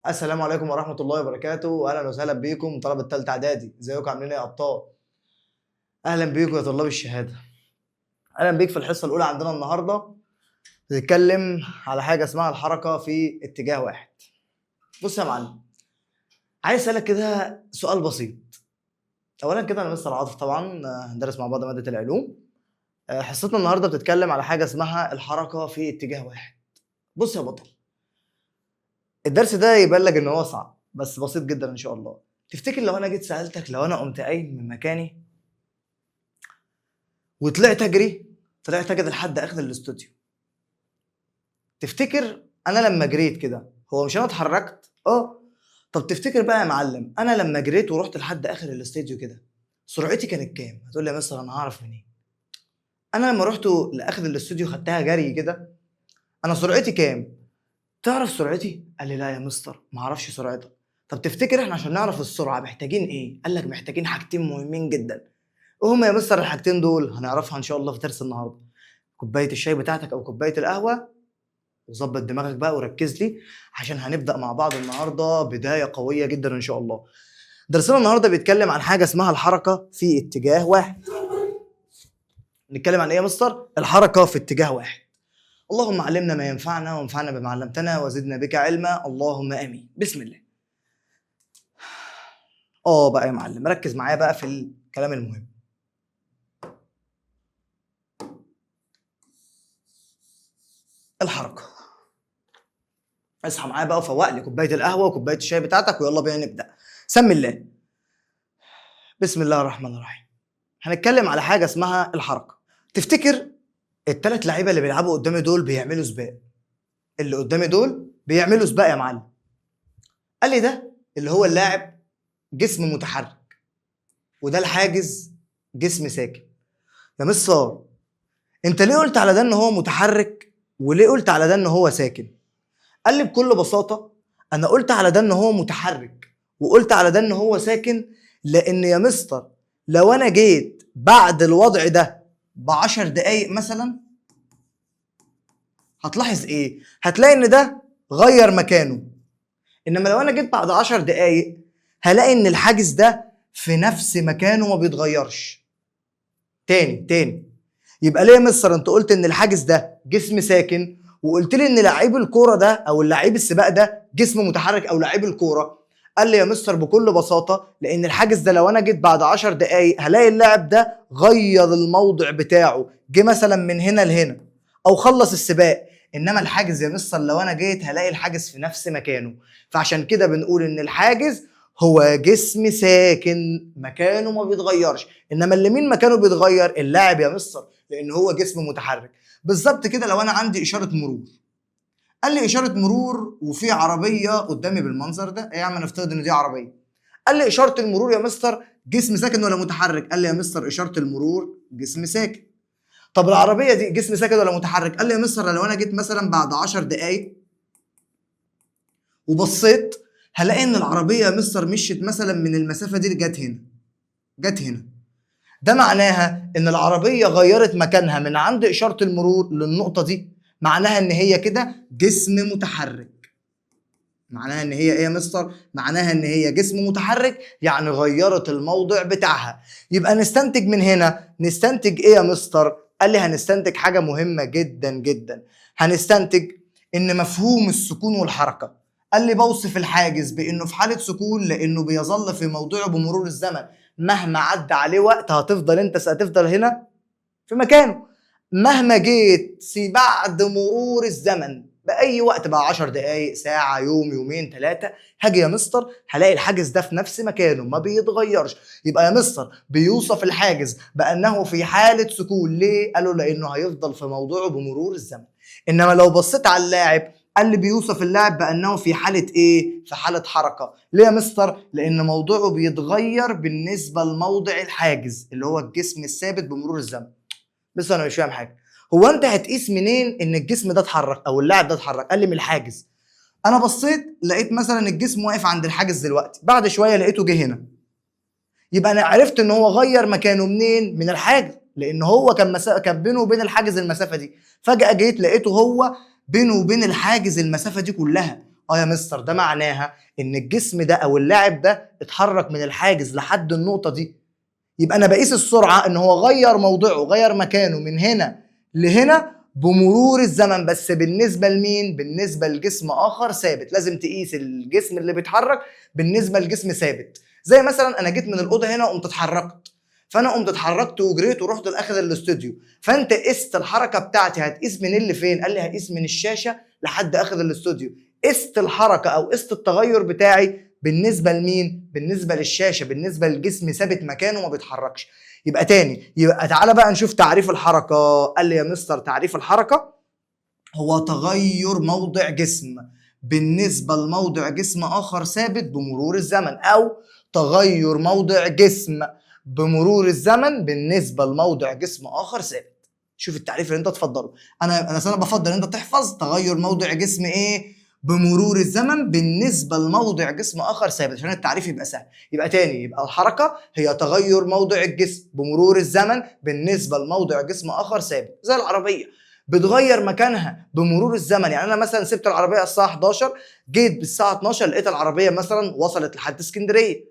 السلام عليكم ورحمة الله وبركاته، وأهلا وسهلا بيكم طلبة تالتة إعدادي، ازيكم عاملين إيه يا أبطال؟ أهلا بيكم يا طلاب الشهادة. أهلا بيك في الحصة الأولى عندنا النهاردة. بنتكلم على حاجة اسمها الحركة في اتجاه واحد. بص يا معلم، عايز أسألك كده سؤال بسيط. أولا كده أنا مستر عاطف طبعا، هندرس مع بعض مادة العلوم. حصتنا النهاردة بتتكلم على حاجة اسمها الحركة في اتجاه واحد. بص يا بطل، الدرس ده يبان لك إن هو صعب بس بسيط جدا إن شاء الله. تفتكر لو أنا جيت سألتك، لو أنا قمت قايم من مكاني وطلعت اجري، طلعت اجري لحد اخر الاستوديو، تفتكر انا لما جريت كده هو مش انا اتحركت؟ طب تفتكر بقى يا معلم، انا لما جريت ورحت لحد اخر الاستوديو كده سرعتي كانت كام؟ هتقول لي يا مستر انا هعرف منين؟ انا لما رحت لاخر الاستوديو خدتها جري كده، انا سرعتي كام؟ تعرف سرعتي؟ قال لي لا يا مستر ما اعرفش سرعتك. طب تفتكر احنا عشان نعرف السرعه محتاجين ايه؟ قال لك محتاجين حاجتين مهمين جدا. وهما يا مستر الحاجتين دول هنعرفها ان شاء الله في درس النهارده. كوبايه الشاي بتاعتك او كوبايه القهوه، وظبط دماغك بقى وركز لي عشان هنبدا مع بعض النهارده بدايه قويه جدا ان شاء الله. درسنا النهارده بيتكلم عن حاجه اسمها الحركه في اتجاه واحد. نتكلم عن ايه يا مستر؟ الحركه في اتجاه واحد. اللهم علمنا ما ينفعنا وانفعنا بما علمتنا وزدنا بك علما، اللهم امين. بسم الله. بقى يا معلم ركز معايا بقى في الكلام المهم. الحركه، اصحى معايا بقى وفوق لي كوبايه القهوه وكوبايه الشاي بتاعتك ويلا بينا نبدا. سمي الله. بسم الله الرحمن الرحيم. هنتكلم على حاجه اسمها الحركه. تفتكر الثلاث لعيبه اللي بيلعبوا قدامي دول بيعملوا سباق؟ اللي قدامي دول بيعملوا سباق يا معلم. قال لي ده اللي هو اللاعب جسم متحرك، وده الحاجز جسم ساكن. يا مستر انت ليه قلت على ده ان هو متحرك وليه قلت على ده ان هو ساكن؟ قال لي بكل بساطه انا قلت على ده ان هو متحرك وقلت على ده ان هو ساكن لان يا مستر لو انا جيت بعد الوضع ده ب10 دقايق مثلا هتلاحظ ايه؟ هتلاقي ان ده غير مكانه. انما لو انا جيت بعد 10 دقايق هلاقي ان الحاجز ده في نفس مكانه ما بيتغيرش. تاني يبقى ليه يا مستر انت قلت ان الحاجز ده جسم ساكن وقلت لي ان لعيب الكوره ده او اللعيب السباق ده جسم متحرك او لعيب الكوره؟ قال لي يا مستر بكل بساطه لان الحاجز ده لو انا جيت بعد 10 دقايق هلاقي اللاعب ده غير الموضع بتاعه، جه مثلا من هنا لهنا او خلص السباق. انما الحاجز يا مستر لو انا جيت هلاقي الحاجز في نفس مكانه. فعشان كده بنقول ان الحاجز هو جسم ساكن مكانه ما بيتغيرش. انما اللي مين مكانه بيتغير؟ اللاعب يا مستر لان هو جسم متحرك. بالظبط كده لو انا عندي اشاره مرور، قال لي اشاره مرور وفي عربيه قدامي بالمنظر ده، ايه يا عم نفترض ان دي عربيه. قال لي اشاره المرور يا مستر جسم ساكن ولا متحرك؟ قال لي يا مستر اشاره المرور جسم ساكن. طب العربيه دي جسم ساكن ولا متحرك؟ قال لي يا مستر لو انا جيت مثلا بعد 10 دقائق وبصيت هلاقي ان العربيه يا مستر مشيت مثلا من المسافه دي جت هنا. ده معناها ان العربيه غيرت مكانها من عند اشاره المرور للنقطه دي. معناها ان هي كده جسم متحرك. معناها ان هي ايه يا مستر؟ معناها ان هي جسم متحرك يعني غيرت الموضع بتاعها. يبقى نستنتج من هنا، نستنتج ايه يا مستر؟ قال لي هنستنتج حاجه مهمه جدا جدا. هنستنتج ان مفهوم السكون والحركه. قال لي بوصف الحاجز بانه في حاله سكون لانه بيظل في موضعه بمرور الزمن، مهما عدى عليه وقت هتفضل هنا في مكانه. مهما جيت بعد مرور الزمن باي وقت بقى 10 دقائق ساعه يوم يومين 3 هاجي يا مستر هلاقي الحاجز ده في نفس مكانه ما بيتغيرش. يبقى يا مستر بيوصف الحاجز بانه في حاله سكون. ليه؟ قالوا لانه هيفضل في موضعه بمرور الزمن. انما لو بصيت على اللاعب قال لي بيوصف اللاعب بانه في حاله ايه؟ في حاله حركه. ليه يا مستر؟ لان موضوعه بيتغير بالنسبه لموضع الحاجز اللي هو الجسم الثابت بمرور الزمن. بس انا مش فاهم حاجه. هو انت هتقيس منين ان الجسم ده اتحرك او اللاعب ده اتحرك؟ قال لي من الحاجز. انا بصيت لقيت مثلا الجسم واقف عند الحاجز دلوقتي، بعد شويه لقيته جه هنا. يبقى انا عرفت ان هو غير مكانه منين؟ من الحاجز، لان هو كان بينه وبين الحاجز المسافه دي. فجاه جيت لقيته هو بينه وبين الحاجز المسافه دي كلها. يا مستر، ده معناها ان الجسم ده او اللاعب ده اتحرك من الحاجز لحد النقطه دي. يبقى انا بقيس السرعه ان هو غير موضعه، غير مكانه من هنا لهنا بمرور الزمن، بس بالنسبه لمين؟ بالنسبه لجسم اخر ثابت. لازم تقيس الجسم اللي بيتحرك بالنسبه لجسم ثابت. زي مثلا انا جيت من الاوضه هنا وقمت اتحركت، فانا قمت اتحركت وجريت ورحت لاخر الاستوديو، فانت قست الحركه بتاعتي هتقيس من اللي فين؟ قال لي هقيس من الشاشه لحد اخر الاستوديو. قست الحركه او قست التغير بتاعي بالنسبه لمين؟ بالنسبه للشاشه، بالنسبه للجسم ثابت مكانه وما بيتحركش. يبقى تاني، يبقى تعالى بقى نشوف تعريف الحركه. قال لي يا مستر تعريف الحركه هو تغير موضع جسم بالنسبه لموضع جسم اخر ثابت بمرور الزمن، او تغير موضع جسم بمرور الزمن بالنسبه لموضع جسم اخر ثابت. شوف التعريف اللي انت تفضله. انا بفضل ان انت تحفظ تغير موضع جسم ايه بمرور الزمن بالنسبه لموضع جسم اخر ثابت، عشان التعريف يبقى سهل. يبقى تاني، يبقى الحركه هي تغير موضع الجسم بمرور الزمن بالنسبه لموضع جسم اخر ثابت. زي العربيه بتغير مكانها بمرور الزمن. يعني انا مثلا سبت العربيه الساعه 11، جيت بالساعه 12 لقيت العربيه مثلا وصلت لحد اسكندريه،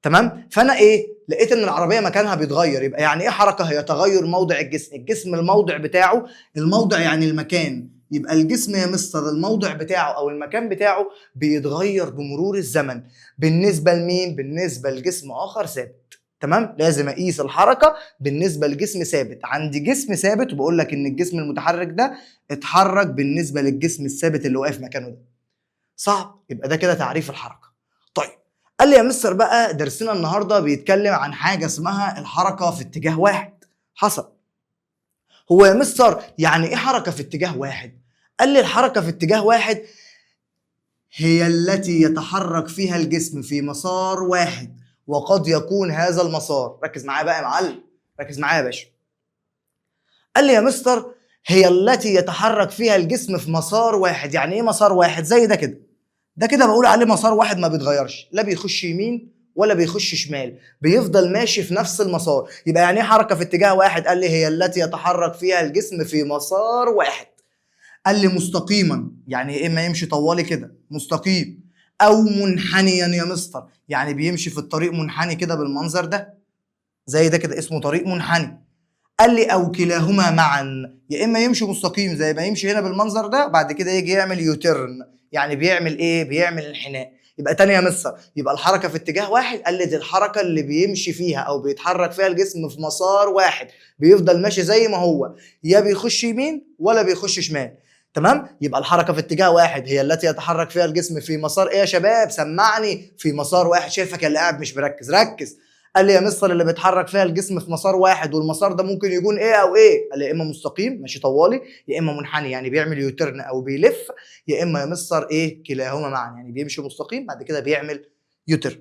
تمام؟ فانا ايه؟ لقيت ان العربيه مكانها بيتغير. يبقى يعني ايه حركه؟ هي تغير موضع الجسم. الجسم الموضع بتاعه، الموضع يعني المكان، يبقى الجسم يا مستر الموضع بتاعه او المكان بتاعه بيتغير بمرور الزمن. بالنسبه لمين؟ بالنسبه لجسم اخر ثابت. تمام؟ لازم اقيس الحركه بالنسبه لجسم ثابت. عندي جسم ثابت وبقول لك ان الجسم المتحرك ده اتحرك بالنسبه للجسم الثابت اللي واقف مكانه ده. صعب؟ يبقى ده كده تعريف الحركه. طيب، قال لي يا مستر بقى درسنا النهارده بيتكلم عن حاجه اسمها الحركه في اتجاه واحد. حصل. هو يا مستر يعني ايه حركه في اتجاه واحد؟ قال لي الحركه في اتجاه واحد هي التي يتحرك فيها الجسم في مسار واحد، وقد يكون هذا المسار، ركز معايا بقى يا معلم، ركز معايا يا باشا. قال لي يا مستر هي التي يتحرك فيها الجسم في مسار واحد. يعني ايه مسار واحد؟ زي ده كده، ده كده بقول عليه مسار واحد ما بيتغيرش، لا بيخش يمين ولا بيخش شمال، بيفضل ماشي في نفس المسار. يبقى يعني ايه حركه في اتجاه واحد؟ قال لي هي التي يتحرك فيها الجسم في مسار واحد. قال لي مستقيما، يعني يا اما يمشي طوالي كده مستقيم، او منحنيا يا مستر، يعني بيمشي في الطريق منحني كده بالمنظر ده، زي ده كده اسمه طريق منحني. قال لي او كلاهما معا، يا اما يمشي مستقيم زي ما يمشي هنا بالمنظر ده، بعد كده يجي يعمل يوترن، يعني بيعمل ايه؟ بيعمل انحناء. يبقى تاني يا مستر، يبقى الحركه في اتجاه واحد قال لي دي الحركه اللي بيمشي فيها او بيتحرك فيها الجسم في مسار واحد، بيفضل ماشي زي ما هو، يا بيخش يمين ولا بيخش شمال. تمام؟ يبقى الحركه في اتجاه واحد هي التي يتحرك فيها الجسم في مسار ايه يا شباب؟ سمعني، في مسار واحد. شايفك اللي قاعد مش مركز، ركز. قال لي يا مستر اللي بيتحرك فيها الجسم في مسار واحد، والمسار ده ممكن يكون ايه او ايه؟ قال لي يا اما مستقيم ماشي طوالي، يا اما منحني يعني بيعمل يوترن او بيلف، يا اما يا مستر ايه؟ كلاهما معا، يعني بيمشي مستقيم بعد كده بيعمل يوترن.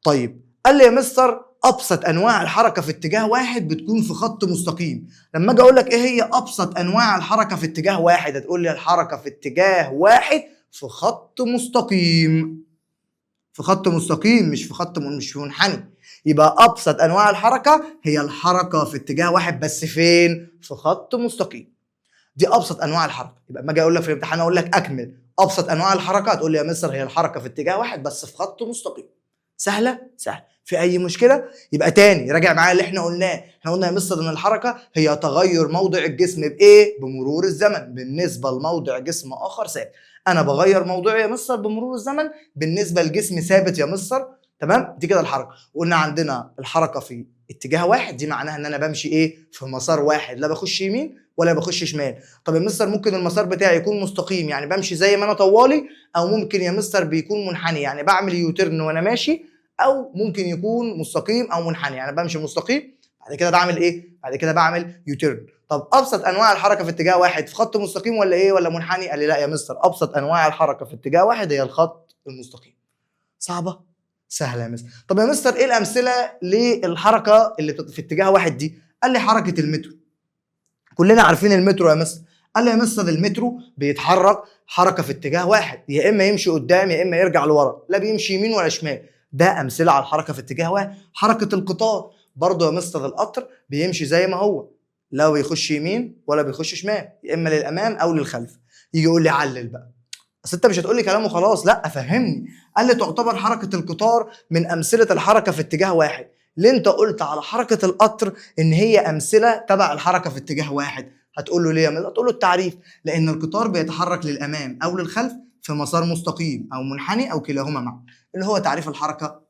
طيب، قال لي يا مستر ابسط انواع الحركه في اتجاه واحد بتكون في خط مستقيم. لما اجي اقول لك ايه هي ابسط انواع الحركه في اتجاه واحد، هتقول لي الحركه في اتجاه واحد في خط مستقيم. في خط مستقيم، مش في خط مش في منحني. يبقى ابسط انواع الحركه هي الحركه في اتجاه واحد، بس فين؟ في خط مستقيم. دي ابسط انواع الحركه. يبقى اما اجي اقول لك في الامتحان اقول لك اكمل ابسط انواع الحركه، هتقول لي يا مستر هي الحركه في اتجاه واحد بس في خط مستقيم. سهله؟ سهله. في اي مشكله؟ يبقى تاني راجع معايا اللي احنا قلناه. احنا قلنا يا مستر ان الحركه هي تغير موضع الجسم بايه؟ بمرور الزمن بالنسبه لموضع جسم اخر ثابت. انا بغير موضوعي يا مستر بمرور الزمن بالنسبه لجسم ثابت يا مستر. تمام؟ دي كده الحركه. وقلنا عندنا الحركه في اتجاه واحد، دي معناها ان انا بمشي ايه؟ في مسار واحد، لا بخش يمين ولا بخش شمال. طب يا مستر ممكن المسار بتاعي يكون مستقيم يعني بمشي زي ما انا طوالي، او ممكن يا مستر بيكون منحني يعني بعمل يوترن وانا ماشي، او ممكن يكون مستقيم او منحني يعني بمشي مستقيم بعد كده بعمل ايه؟ بعد كده بعمل يوترن. طب ابسط انواع الحركه في اتجاه واحد في خط مستقيم ولا ايه ولا منحني؟ قال لي لا يا مستر ابسط انواع الحركه في اتجاه واحد هي الخط المستقيم. صعبه؟ سهله يا مستر. طب يا مستر ايه الامثله للحركه اللي في اتجاه واحد دي؟ قال لي حركه المترو. كلنا عارفين المترو يا مستر. قال لي يا مستر المترو بيتحرك حركه في اتجاه واحد، يا اما يمشي قدام يا اما يرجع لورا، لا بيمشي يمين ولا شمال. ده امثله على الحركه في اتجاه واحد. حركه القطار برضه يا مستر القطر بيمشي زي ما هو، لا بيخش يمين ولا بيخش شمال، يا اما للامام او للخلف. يجي يقول لي علل بقى. بس انت مش هتقول لي كلام وخلاص، لا فهمني. قال لي تعتبر حركه القطار من امثله الحركه في اتجاه واحد. ليه انت قلت على حركه القطر ان هي امثله تبع الحركه في اتجاه واحد؟ هتقول له ليه يا مستر؟ هتقول له التعريف، لان القطار بيتحرك للامام او للخلف في مسار مستقيم او منحني او كلاهما معا، اللي هو تعريف الحركه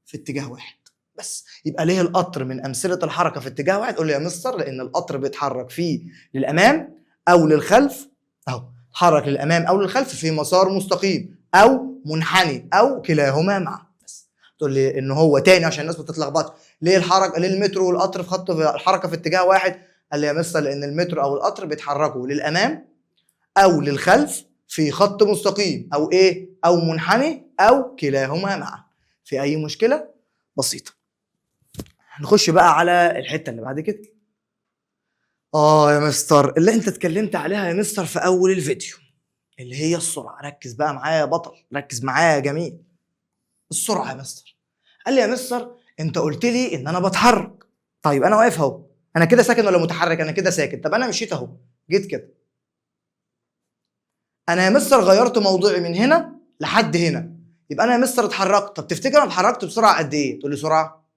في اتجاه واحد. بس يبقى ليه القطر من امثله الحركه في اتجاه واحد؟ قول لي يا مستر لان القطر بيتحرك فيه للامام او للخلف، اهو اتحرك للامام او للخلف في مسار مستقيم او منحني او كلاهما معا. بس تقول لي ان هو تاني عشان الناس ما تتلخبطش، ليه الحركه، ليه المترو والقطر في خط الحركه في اتجاه واحد؟ قال لي يا مستر لان المترو او القطر بيتحركوا للامام او للخلف في خط مستقيم او ايه، او منحني او كلاهما معا. في اي مشكله؟ بسيطه. هنخش بقى على الحته اللي بعد كده. يا مستر اللي انت اتكلمت عليها يا مستر في اول الفيديو، اللي هي السرعه. ركز بقى معايا يا بطل، ركز معايا يا جميل. السرعه يا مستر. قال لي يا مستر انت قلت لي ان انا بتحرك. طيب انا واقف اهو، انا كده ساكن ولا متحرك؟ انا كده ساكن. طب انا مشيت اهو، جيت كده، انا يا مستر غيرت موضوعي من هنا لحد هنا، يبقى انا يا مستر اتحركت. طب تفتكر انا اتحركت بسرعه قد ايه؟ تقول لي سرعه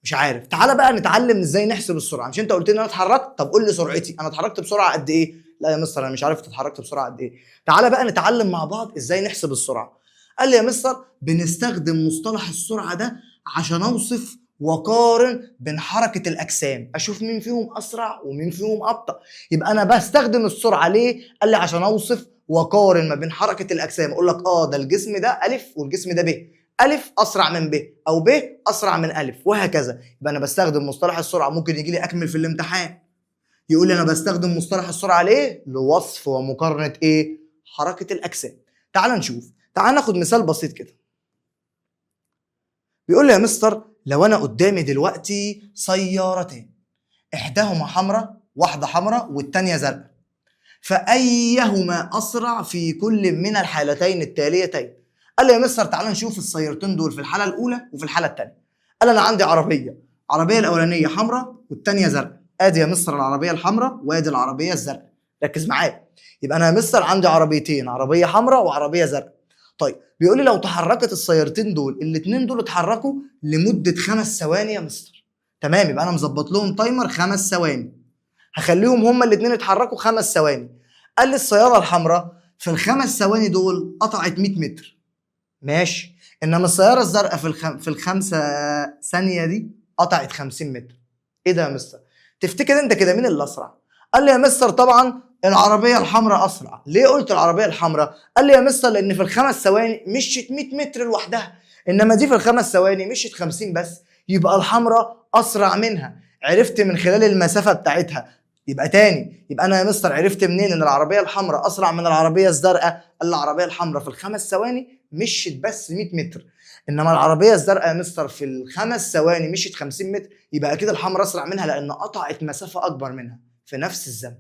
مش عارف. تعالى بقى نتعلم ازاي نحسب السرعه. مش انت قلت لي ان انا اتحركت؟ طب قول لي سرعتي، انا اتحركت بسرعه قد ايه؟ لا يا مستر انا مش عارف اتحركت بسرعه قد ايه. تعالى بقى نتعلم مع بعض ازاي نحسب السرعه. قال لي يا مستر بنستخدم مصطلح السرعه ده عشان اوصف واقارن بين حركه الاجسام، اشوف مين فيهم اسرع ومين فيهم ابطا. يبقى انا بستخدم السرعه ليه؟ قال لي عشان اوصف واقارن ما بين حركه الاجسام. اقول لك ده الجسم ده الف والجسم ده ب، الف اسرع من ب او ب اسرع من الف وهكذا. يبقى انا بستخدم مصطلح السرعه. ممكن يجي لي اكمل في الامتحان يقول لي انا بستخدم مصطلح السرعه ليه؟ لوصف ومقارنه ايه؟ حركه الاجسام. تعال نشوف، تعال ناخد مثال بسيط كده. بيقول لي يا مستر لو انا قدامي دلوقتي سيارتين، احداهما حمراء، واحده حمراء والثانيه زرقاء، فايهما اسرع في كل من الحالتين التاليتين؟ قال لي يا مستر تعال نشوف السيارتين دول في الحاله الاولى وفي الحاله الثانيه. قال انا عندي عربيه الاولانيه حمراء والثانيه زرقاء. ادي يا مستر العربيه الحمراء وادي العربيه الزرقاء. ركز معايا. يبقى انا يا مستر عندي عربيتين، عربيه حمراء وعربيه زرقاء. طيب بيقول لي لو تحركت السيارتين دول، الاثنين دول اتحركوا لمده 5 ثواني يا مستر. تمام، يبقى انا مظبط لهم تايمر 5 ثواني، هخليهم هما الاثنين يتحركوا 5 ثواني. قال لي السياره الحمراء في الخمس ثواني دول قطعت 100 متر، ماشي. انما السياره الزرقاء في الخمسه ثانيه دي قطعت 50 متر. ايه ده يا مستر؟ تفتكر انت كده مين اللي اسرع؟ قال لي يا مستر طبعا العربيه الحمراء اسرع. ليه قلت العربيه الحمراء؟ قال لي يا مستر لان في الخمس ثواني مشيت 100 متر لوحدها، انما دي في الخمس ثواني مشيت 50 بس، يبقى الحمراء اسرع منها. عرفت من خلال المسافه بتاعتها. يبقى تاني، يبقى انا يا مستر عرفت منين ان العربيه الحمراء اسرع من العربيه الزرقاء؟ قال العربيه الحمراء في الخمس ثواني مشيت بس 100 متر، انما العربيه الزرقاء يا مستر في الخمس ثواني مشيت 50 متر. يبقى اكيد الحمراء اسرع منها لان قطعت مسافه اكبر منها في نفس الزمن.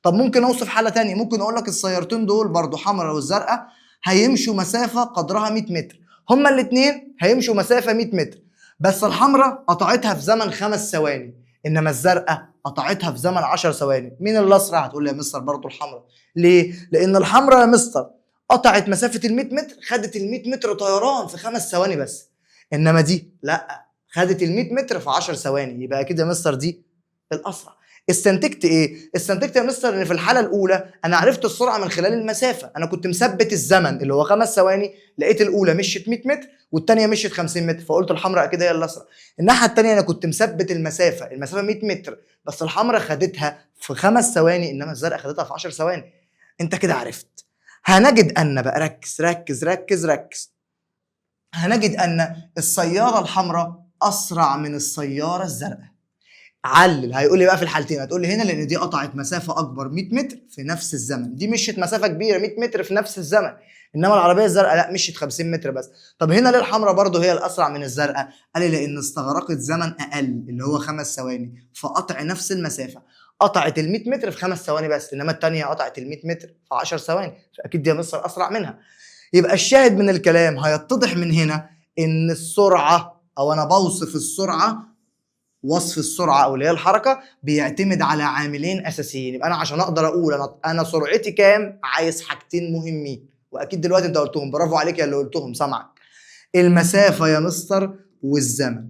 طب ممكن اوصف حاله تانية، ممكن اقول لك السيارتين دول برضو حمراء والزرقاء هيمشوا مسافه قدرها 100 متر، هما الاثنين هيمشوا مسافه 100 متر، بس الحمراء قطعتها في زمن 5 ثواني انما الزرقاء قطعتها في زمن 10 ثواني. مين اللي اسرع؟ هتقول لي يا مستر برضو الحمراء. ليه؟ لان الحمراء يا مستر قطعت مسافه ال 100 متر، خدت ال 100 متر طيران في 5 ثواني بس، انما دي لا، خدت ال 100 متر في 10 ثواني. يبقى كده يا مستر دي الاسرع. استنتجت ايه؟ استنتجت يا مستر ان في الحاله الاولى انا عرفت السرعه من خلال المسافه، انا كنت مثبت الزمن اللي هو 5 ثواني، لقيت الاولى مشيت 100 متر والثانيه مشيت 50 متر، فقلت الحمراء كده هي اللي اسرع. الناحيه الثانيه انا كنت مثبت المسافه 100 متر، بس الحمراء خدتها في 5 ثواني انما الزرقاء خدتها في 10 ثواني. انت كده عرفت. هنجد ان بقى، ركز ركز ركز ركز، هنجد ان السياره الحمراء اسرع من السياره الزرقاء. علل، هيقول لي بقى في الحالتين، هتقول لي هنا لان دي قطعت مسافه اكبر 100 متر في نفس الزمن، دي مشيت مسافه كبيره 100 متر في نفس الزمن، انما العربيه الزرقاء لا مشيت 50 متر بس. طب هنا ليه الحمراء برضه هي الاسرع من الزرقاء؟ قال لي لان استغرقت زمن اقل اللي هو 5 ثواني فقطع نفس المسافه، قطعت ال 100 متر في 5 ثواني بس، انما الثانيه قطعت ال 100 متر في 10 ثواني، فاكيد دي مصر اسرع منها. يبقى الشاهد من الكلام هيتضح من هنا ان السرعه، او انا بوصف السرعه، وصف السرعه او اللي هي الحركه بيعتمد على عاملين اساسيين. يبقى انا عشان اقدر اقول انا سرعتي كام عايز حاجتين مهمين، واكيد دلوقتي انت قلتهم، برافو عليك يا اللي قلتهم، سامعك. المسافه يا مستر والزمن.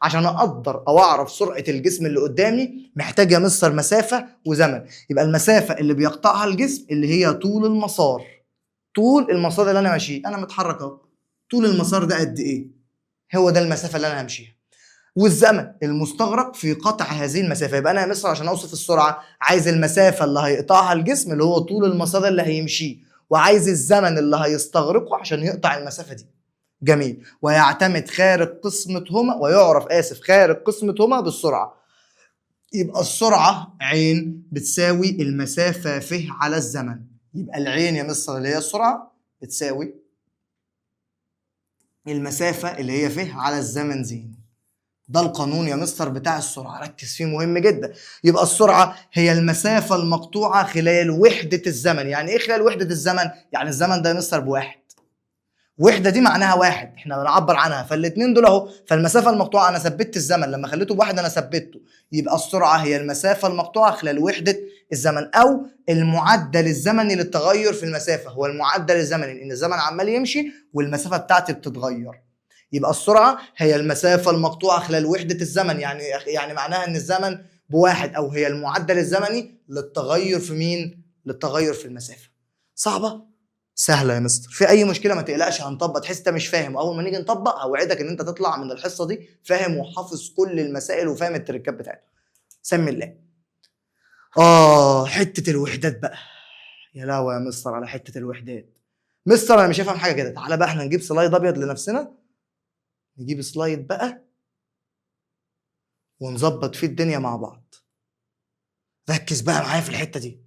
عشان اقدر او اعرف سرعه الجسم اللي قدامي محتاج يا مستر مسافه وزمن. يبقى المسافه اللي بيقطعها الجسم اللي هي طول المسار، طول المسار اللي انا ماشيه، انا متحرك اهو، طول المسار ده قد ايه؟ هو ده المسافه اللي انا همشيها. والزمن المستغرق في قطع هذه المسافه. يبقى انا يا مستر عشان اوصف السرعه عايز المسافه اللي هيقطعها الجسم اللي هو طول المسار اللي هيمشيه، وعايز الزمن اللي هيستغرقه عشان يقطع المسافه دي. جميل. ويعتمد خارج قسمتهما، ويعرف خارج قسمتهما بالسرعه. يبقى السرعه عين بتساوي المسافه ف على الزمن. يبقى العين يا مستر اللي هي السرعه بتساوي المسافه اللي هي ف على الزمن ز. ده القانون يا مستر بتاع السرعه، ركز فيه مهم جدا. يبقى السرعه هي المسافه المقطوعه خلال وحده الزمن. يعني ايه خلال وحده الزمن؟ يعني الزمن ده يا مستر بواحد، وحده دي معناها واحد، احنا بنعبر عنها، فالاثنين دول اهو. فالمسافه المقطوعه انا ثبت الزمن، لما خليته بواحد انا ثبته. يبقى السرعه هي المسافه المقطوعه خلال وحده الزمن، او المعدل الزمني للتغير في المسافه. هو المعدل الزمني ان الزمن عمال يمشي والمسافه بتاعتي بتتغير. يبقى السرعه هي المسافه المقطوعه خلال وحده الزمن، يعني معناها ان الزمن بواحد، او هي المعدل الزمني للتغير في مين؟ للتغير في المسافه. صعبه؟ سهله يا مستر. في اي مشكله ما تقلقش، هنطبق. تحس انت مش فاهم، واول ما نيجي نطبق اوعدك ان انت تطلع من الحصه دي فاهم وحافظ كل المسائل وفاهم التركات بتاعتها. سمي الله. حته الوحدات بقى. يا لهوي يا مستر على حته الوحدات. مستر انا مش هفهم حاجه كده. تعالى بقى احنا نجيب سلايد ابيض لنفسنا، نجيب سلايد بقى ونظبط فيه الدنيا مع بعض. ركز بقى معايا في الحته دي،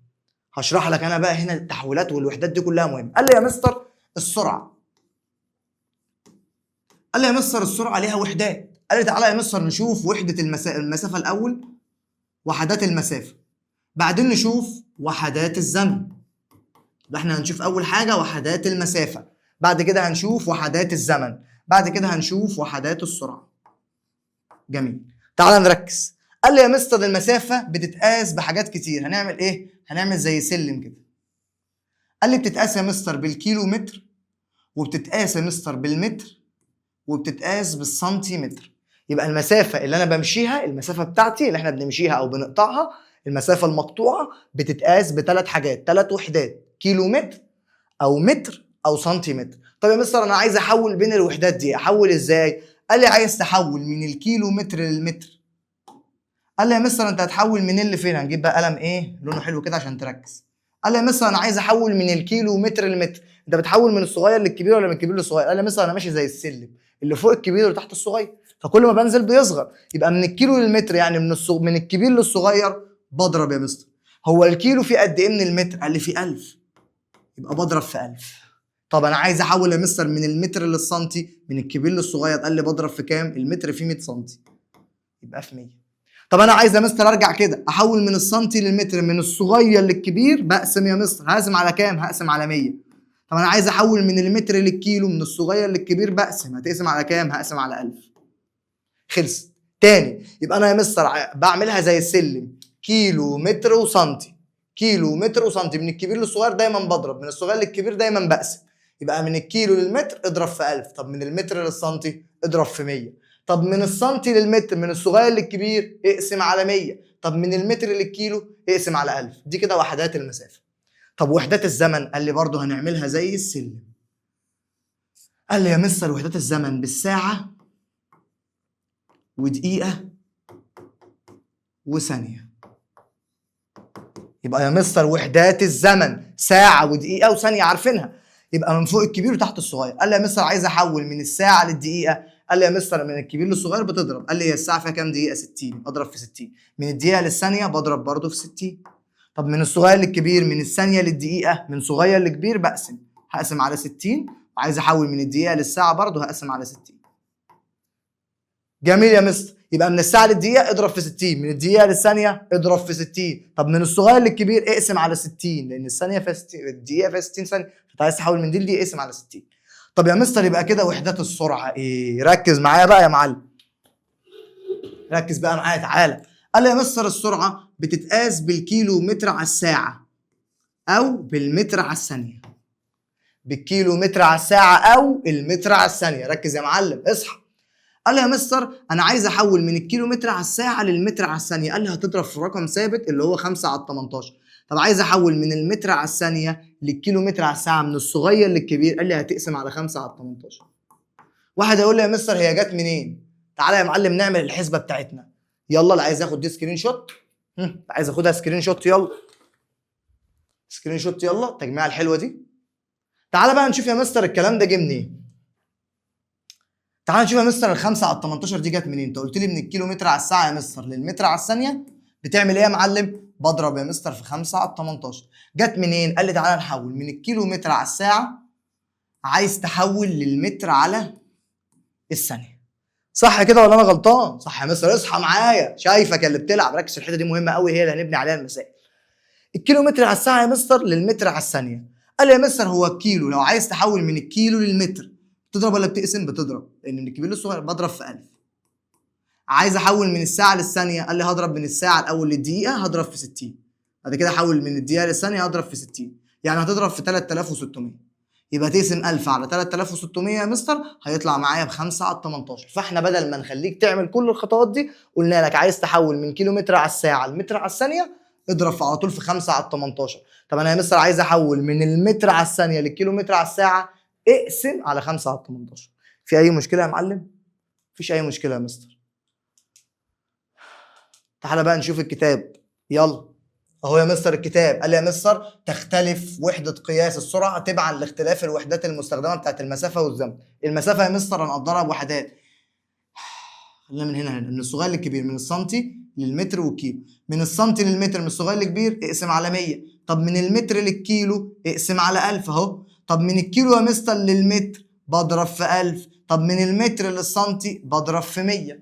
هشرح لك انا بقى هنا التحويلات والوحدات دي كلها مهمه. قال لي يا مستر السرعه، قال لي يا مستر السرعه ليها وحدات. قال لي تعالى يا مستر نشوف وحده المسافه الاول، وحدات المسافه، بعدين نشوف وحدات الزمن. يبقى احنا هنشوف اول حاجه وحدات المسافه، بعد كده هنشوف وحدات الزمن، بعد كده هنشوف وحدات السرعه. جميل. تعالى نركز. قال لي يا مستر المسافه بتتقاس بحاجات كتير. هنعمل ايه؟ هنعمل زي سلم كده. قال لي بتتقاس يا مستر بالكيلو متر، وبتتقاس يا مستر بالمتر، وبتتقاس بالسنتيمتر. يبقى المسافه اللي انا بمشيها، المسافه بتاعتي اللي احنا بنمشيها او بنقطعها، المسافه المقطوعه بتتقاس بثلاث حاجات، ثلاث وحدات: كيلو متر او متر او سنتيمتر. طب يا مستر انا عايز احول بين الوحدات دي، احول ازاي؟ قال لي عايز تحول من الكيلو متر للمتر. قال لي يا مستر انت هتحول منين لفين؟ هنجيب بقى قلم لونه حلو كده عشان تركز. قال لي يا مستر انا عايز احول من الكيلو متر للمتر. انت بتحول من الصغير للكبير ولا من الكبير للصغير؟ قال لي يا مستر انا ماشي زي السلم، اللي فوق الكبير واللي تحت الصغير، فكل ما بنزل بيصغر. يبقى من الكيلو للمتر يعني من الكبير للصغير بضرب يا مستر. هو الكيلو فيه قد ايه من المتر؟ قال لي فيه 1000، يبقى بضرب في 1000. طب انا عايز احول يا مستر من المتر للسنتي، من الكبير للصغير. قال لي بضرب في كام؟ المتر فيه 100 سنتي، يبقى في 100. طب انا عايز يا مستر ارجع كده، احول من السنتي للمتر، من الصغير للكبير، بقسم يا مستر. هقسم على كام؟ هقسم على 100. طب انا عايز احول من المتر للكيلو، من الصغير للكبير، بقسم. هتقسم على كام؟ هقسم على 1000. خلصت. تاني، يبقى انا يا مستر بعملها زي السلم، كيلو متر وسنتي، كيلو متر وسنتي. من الكبير للصغير دايما بضرب، من الصغير للكبير دايما بقسم. يبقى من الكيلو للمتر اضرب في 1000. طب من المتر للسنتي اضرب في 100. طب من السنتي للمتر، من الصغير للكبير، اقسم على 100. طب من المتر للكيلو اقسم على 1000. دي كده وحدات المسافه. طب وحدات الزمن، قال لي برضه هنعملها زي السلم. قال لي يا مستر وحدات الزمن بالساعه ودقيقه وثانيه. يبقى يا مستر وحدات الزمن ساعه ودقيقه وثانيه، عارفينها. يبقى من فوق الكبير وتحت الصغير. قال لي يا مستر عايز احول من الساعه للدقيقه. قال لي يا مستر من الكبير للصغير بتضرب. قال لي هي الساعه فيها كام دقيقه؟ 60، اضرب في 60. من الدقيقه للثانيه بضرب برضه في 60. طب من الصغير للكبير، من الثانيه للدقيقه، من صغير لكبير بقسم. هقسم على 60. وعايز احول من الدقيقه للساعه برضه هقسم على 60. جميل يا مستر. يبقى من الساعه للدقيقه اضرب في 60، من الدقيقه للثانيه اضرب في 60. طب من الصغير للكبير اقسم على 60، لان الثانيه فيها 60، الدقيقه فيها 60 ثانيه، فانت عايز تحول من دي لدي اقسم على 60. طب يا مستر يبقى كده وحدات السرعه ايه؟ ركز معايا بقى يا معلم، ركز بقى معايا تعالى. قال لي يا مستر السرعه بتتقاس بالكيلو متر على الساعه او بالمتر على الثانيه. بالكيلو متر على الساعه او المتر على الثانيه. ركز يا معلم، اصحى. قال لي يا مستر انا عايز احول من الكيلو متر على الساعه للمتر على الثانيه. قال لي هتضرب في رقم ثابت اللي هو 5 على 18. طب عايز احول من المتر على الثانيه للكيلو متر على الساعه من الصغير للكبير. قال لي هتقسم على 5 على 18. واحد يقول لي يا مستر هي جت منين؟ تعالى يا معلم نعمل الحسبه بتاعتنا. يلا اللي عايز ياخد دي سكرين شوت، عايز اخدها سكرين شوت، يلا سكرين شوت، يلا التجميعه الحلوه دي. تعالى بقى نشوف يا مستر الكلام ده جه منين. تعالى نشوف يا مستر ال 5 على 18 دي جت منين؟ انت قلت لي من الكيلو متر على الساعه يا مستر للمتر على الثانيه بتعمل ايه يا معلم؟ بضرب يا مستر في 5 على 18. جت منين؟ قال لي تعالى نحول من الكيلو متر على الساعه، عايز تحول للمتر على الثانيه. صح كده ولا انا غلطان؟ صح يا مستر، اصحى معايا، شايفك اللي بتلعب، ركز في الحته دي مهمه قوي، هي اللي هنبني عليها المسائل. الكيلو متر على الساعه يا مستر للمتر على الثانيه. قال لي يا مستر هو الكيلو لو عايز تحول من الكيلو للمتر بتضرب ولا بتقسم؟ بتضرب، لان من الكبير للصغير بضرب في 1000. عايز احول من الساعه للثانيه، قال لي هضرب من الساعه الاول للدقيقه هضرب في 60. بعد كده احول من الدقيقه للثانيه هضرب في 60، يعني هتضرب في 3600. يبقى تقسم 1000 على 3600 يا مستر هيطلع معايا ب 5 على 18. فاحنا بدل ما نخليك تعمل كل الخطوات دي قلنا لك عايز تحول من كيلو متر على الساعه لمتر على الثانيه اضرب على طول في 5 على 18. طب انا يا مستر عايز احول من المتر على الثانيه للكيلو متر على الساعه، اقسم على 5 على 18. في اي مشكله يا معلم؟ مفيش اي مشكله يا مستر. تعالى بقى نشوف الكتاب، يلا اهو يا مستر الكتاب. قال لي يا مستر تختلف وحده قياس السرعه تبعا لاختلاف الوحدات المستخدمه بتاعت المسافه والزمن. المسافه يا مستر هنقدرها بوحدات، خلينا من هنا من الصغير للكبير، من السنتي للمتر والكيلو. من السنتي للمتر من الصغير للكبير اقسم على 100. طب من المتر للكيلو اقسم على 1000 اهو. طب من الكيلو يا مستر للمتر بضرب في 1000. طب من المتر للسنتي بضرب في 100.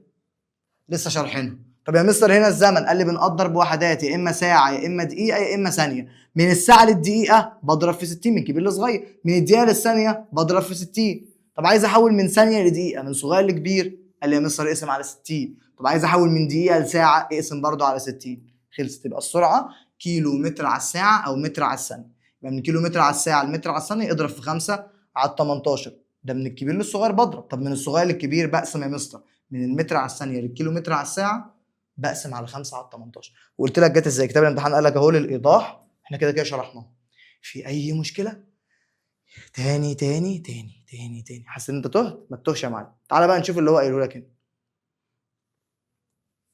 لسه شارحينها. طب يا مستر هنا الزمن، قال لي بنقدر بوحدات يا اما ساعه يا اما دقيقه يا اما ثانيه. من الساعه للدقيقه بضرب في 60 من كبير لصغير، من الدقيقه للثانيه بضرب في 60. طب عايز احول من ثانيه لدقيقه من صغير لكبير، قال لي يا مستر اقسم على 60. طب عايز احول من دقيقه لساعه اقسم برضو على 60. خلصت. تبقى السرعه كيلو متر على الساعه او متر على الثانيه. يبقى من كيلو متر على الساعه لمتر على الثانيه اضرب في 5 على 18. ده من الكبير للصغير بضرب. طب من الصغير للكبير بقسم يا مستر من المتر على الثانيه للكيلو متر على الساعه بقسم على 5 على 18. وقلت لك جت ازاي؟ كتاب الامتحان قال لك اهو للايضاح، احنا كده كده شرحناه. في اي مشكله؟ تاني تاني تاني تاني تاني، حاسس ان انت تهت؟ ما تتوهش يا معلم. تعالى بقى نشوف اللي هو قايله لك هنا.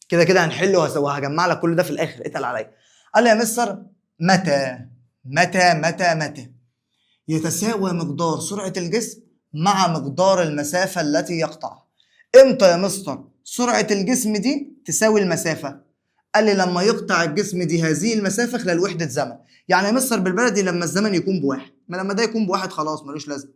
كده كده هنحل وهجمع لك كل ده في الاخر، اتقل عليا. قال لي يا مستر متى يتساوى مقدار سرعه الجسم مع مقدار المسافه التي يقطعها. امتى يا مستر سرعه الجسم دي تساوي المسافه؟ قال لي لما يقطع الجسم دي هذه المسافه خلال وحده زمن. يعني يا مستر بالبلدي لما الزمن يكون بواحد، ما لما ده يكون بواحد خلاص ملوش لازمه.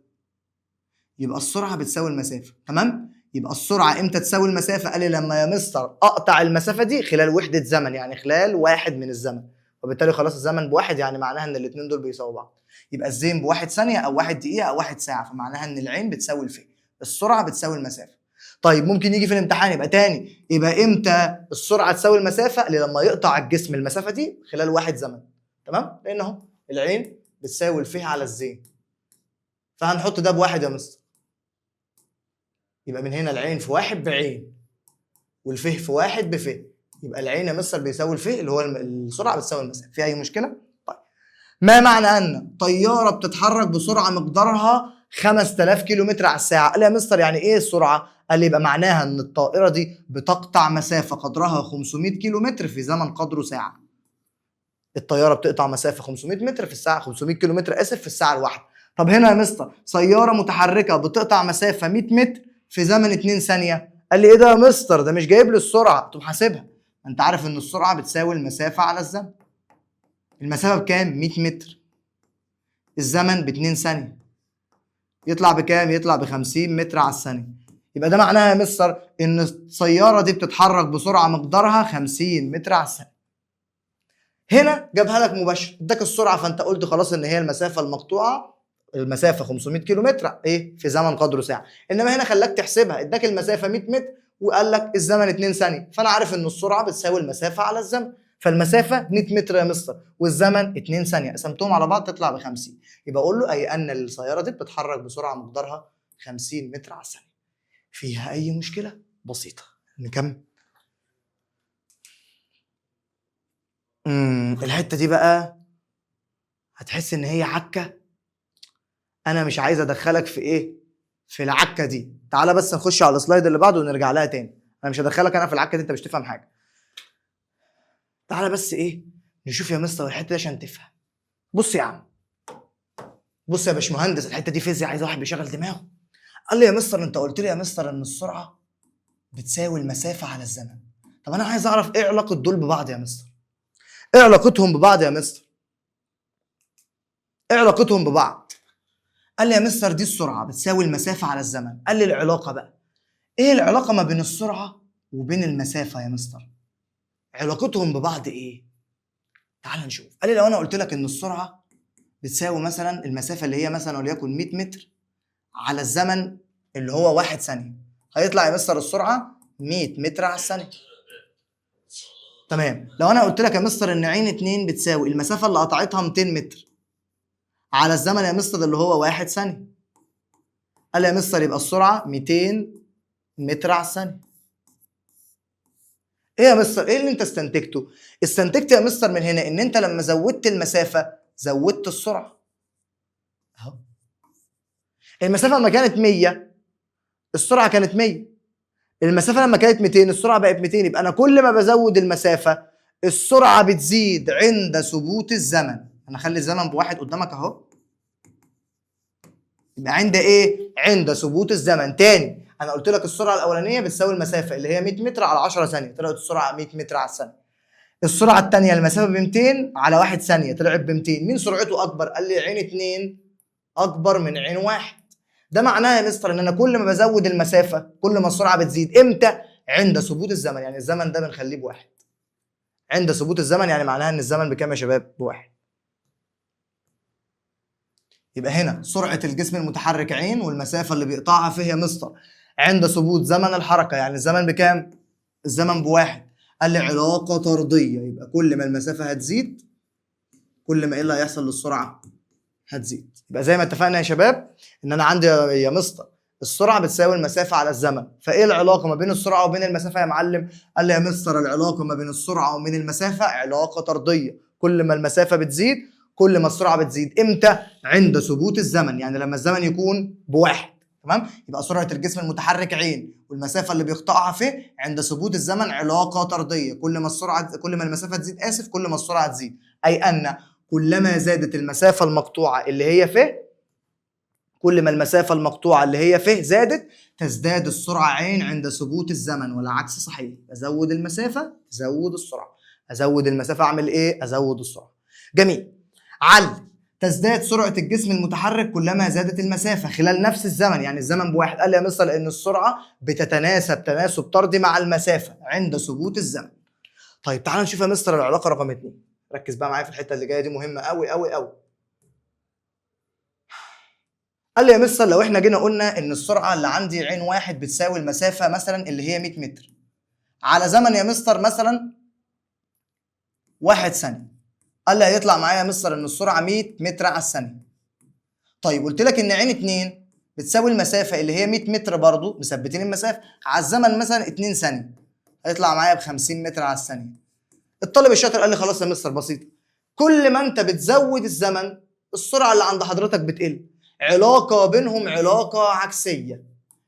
يبقى السرعه بتساوي المسافه، تمام؟ يبقى السرعه امتى تساوي المسافه؟ قال لي لما يا مستر اقطع المسافه دي خلال وحده زمن، يعني خلال واحد من الزمن. وبالتالي خلاص الزمن بواحد، يعني معناها ان الاثنين دول بيساووا بعض. يبقى الزين بواحد ثانيه او واحد دقيقه او واحد ساعه، فمعناها ان العين بتساوي الفي، السرعه بتساوي المسافه. طيب ممكن يجي في الامتحان يبقى تاني، يبقى امتى السرعه تساوي المسافه؟ اللي لما يقطع الجسم المسافه دي خلال واحد زمن، تمام؟ لان اهو العين بتساوي الفيه على الزين، فهنحط ده بواحد يا مستر. يبقى من هنا العين في واحد بعين والفيه في واحد بفيه، يبقى العين يا مستر بيساوي الفيه اللي هو السرعه بتساوي المسافه. في اي مشكله؟ طيب ما معنى ان طياره بتتحرك بسرعه مقدارها 5000 كيلو متر على الساعه؟ قال لي يا مستر يعني ايه السرعه؟ قال لي يبقى معناها ان الطائره دي بتقطع مسافه قدرها 500 كيلو متر في زمن قدره ساعه. الطياره بتقطع مسافه 500 متر في الساعه، 500 كيلو متر اسف، في الساعه الواحده. طب هنا يا مستر سياره متحركه بتقطع مسافه 100 متر في زمن 2 ثانيه. قال لي ايه ده يا مستر؟ ده مش جايب لي السرعه. تقوم حاسبها، انت عارف ان السرعه بتساوي المسافه على الزمن. المسافه بكام؟ 100 متر، الزمن ب 2 ثانيه، يطلع بكام؟ يطلع ب 50 متر على الثانيه. يبقى ده معناها يا مستر ان السياره دي بتتحرك بسرعه مقدارها 50 متر على الثانيه. هنا جابها لك مباشر، اداك السرعه فانت قلت خلاص ان هي المسافه المقطوعه، المسافه 500 كيلو متر ايه في زمن قدره ساعه. انما هنا خلاك تحسبها، اداك المسافه 100 متر وقال لك الزمن 2 ثانيه، فانا عارف ان السرعه بتساوي المسافه على الزمن، فالمسافه 100 متر يا مستر، والزمن 2 ثانيه، قسمتهم على بعض تطلع ب50. يبقى اقول له اي ان السياره دي بتتحرك بسرعه مقدارها 50 متر على الثانيه. فيها اي مشكله؟ بسيطه. نكمل. الحته دي بقى هتحس ان هي عكه. انا مش عايز ادخلك في ايه، في العكه دي. تعالى بس نخش على السلايد اللي بعده ونرجع لها تاني. انا مش هدخلك انا في العكه دي، انت مش تفهم حاجه. تعالى بس ايه، نشوف يا مستر الحته دي عشان تفهم. بص يا عم، بص يا باشمهندس، الحته دي فيزياء، عايز واحد بيشغل دماغه. قال لي يا مستر انت قلت لي يا مستر ان السرعه بتساوي المسافه على الزمن. طب انا عايز اعرف ايه علاقه دول ببعض يا مستر، ايه علاقتهم ببعض يا مستر، ايه علاقتهم ببعض؟ قال لي يا مستر دي السرعه بتساوي المسافه على الزمن. قال لي العلاقه بقى، ايه العلاقه ما بين السرعه وبين المسافه يا مستر؟ علاقتهم ببعض ايه؟ تعال نشوف. قال لي لو انا قلت لك ان السرعه بتساوي مثلا المسافه اللي هي مثلا وليكن 100 متر على الزمن اللي هو 1 ثانيه، هيطلع يا مستر السرعه 100 متر على الثانيه. تمام. لو انا قلت لك يا مستر ان عين 2 بتساوي المسافه اللي قطعتها 200 متر على الزمن يا مستر اللي هو 1 ثانيه، قال لي يا مستر يبقى السرعه 200 متر على الثانيه. ايه يا مستر، ايه اللي انت استنتجته؟ استنتجت يا مستر من هنا ان انت لما زودت المسافه زودت السرعه. اهو المسافه لما كانت 100 السرعه كانت 100، المسافه لما كانت 200 السرعه بقت 200. يبقى انا كل ما بزود المسافه السرعه بتزيد عند ثبوت الزمن. انا اخلي الزمن بواحد قدامك اهو. يبقى عند ايه؟ عند ثبوت الزمن. تاني، انا قلت لك السرعه الاولانيه بتساوي المسافه اللي هي 100 متر على 10 ثانيه، طلعت السرعه 100 متر على الثانيه. السرعه الثانيه المسافه ب 200 على 1 ثانيه، طلعت ب 200. مين سرعته اكبر؟ قال لي عين 2 اكبر من عين 1. ده معناه يا مستر ان انا كل ما بزود المسافه كل ما السرعه بتزيد. امتى؟ عند ثبوت الزمن. يعني الزمن ده بنخليه بواحد. عند ثبوت الزمن يعني معناها ان الزمن بكام يا شباب؟ بواحد. يبقى هنا سرعه الجسم المتحرك عين، والمسافه اللي بيقطعها فيه يا مستر عند ثبوت زمن الحركه، يعني الزمن بكام؟ الزمن بواحد. قال لي علاقه طرديه، يبقى كل ما المسافه هتزيد كل ما ايه اللي هيحصل للسرعه؟ هتزيد. يبقى زي ما اتفقنا يا شباب ان انا عندي يا مستر السرعه بتساوي المسافه على الزمن. فايه العلاقه ما بين السرعه وبين المسافه يا معلم؟ قال لي يا مستر العلاقه ما بين السرعه وبين المسافه علاقه طرديه، كل ما المسافه بتزيد كل ما السرعه بتزيد. امتى؟ عند ثبوت الزمن، يعني لما الزمن يكون بواحد. تمام؟ يبقى سرعه الجسم المتحرك عين والمسافه اللي بيقطعها فيه عند ثبوت الزمن علاقه طرديه، كل ما المسافه تزيد كل ما السرعه تزيد. اي ان كلما زادت المسافه المقطوعه اللي هي فيه، كل ما المسافه المقطوعه اللي هي فيه زادت تزداد السرعه عين عند ثبوت الزمن، والعكس صحيح. ازود المسافه تزود السرعه، ازود المسافه اعمل ايه؟ ازود السرعه. جميل. علل تزداد سرعه الجسم المتحرك كلما زادت المسافه خلال نفس الزمن، يعني الزمن بواحد. قال لي يا مستر ان السرعه بتتناسب تناسب طردي مع المسافه عند ثبوت الزمن. طيب تعال نشوف يا مستر العلاقه رقم 2. ركز بقى معايا في الحته اللي جايه دي، مهمه قوي قوي قوي. قال لي يا مستر لو احنا جينا قلنا ان السرعه اللي عندي عين 1 بتساوي المسافه مثلا اللي هي 100 متر على زمن يا مستر مثلا 1 ثانيه، قال لي هيطلع معايا يا مستر ان السرعه 100 متر على الثانيه. طيب قلت لك ان عين 2 بتساوي المسافه اللي هي 100 متر برضو، مثبتين المسافه على الزمن مثلا 2 ثانيه، هيطلع معايا ب 50 متر على الثانيه. الطالب الشاطر قال لي خلاص يا مستر بسيط، كل ما انت بتزود الزمن السرعه اللي عند حضرتك بتقل. علاقه بينهم علاقه عكسيه،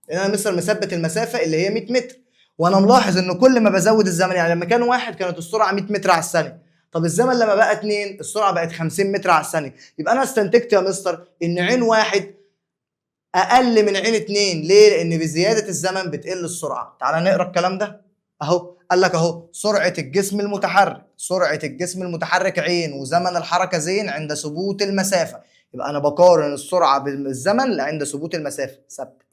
لان انا مستر مثبت المسافه اللي هي 100 متر، وانا ملاحظ ان كل ما بزود الزمن، يعني لما كان 1 كانت السرعه 100 متر على الثانيه، طب الزمن لما بقى 2 السرعه بقت 50 متر على الثانيه. يبقى انا استنتجت يا مستر ان عين 1 اقل من عين 2. ليه؟ لان بزياده الزمن بتقل السرعه. تعال نقرا الكلام ده اهو. قال لك اهو سرعه الجسم المتحرك، سرعه الجسم المتحرك عين وزمن الحركه زين عند ثبوت المسافه. يبقى انا بقارن السرعه بالزمن عند ثبوت المسافه ثابته.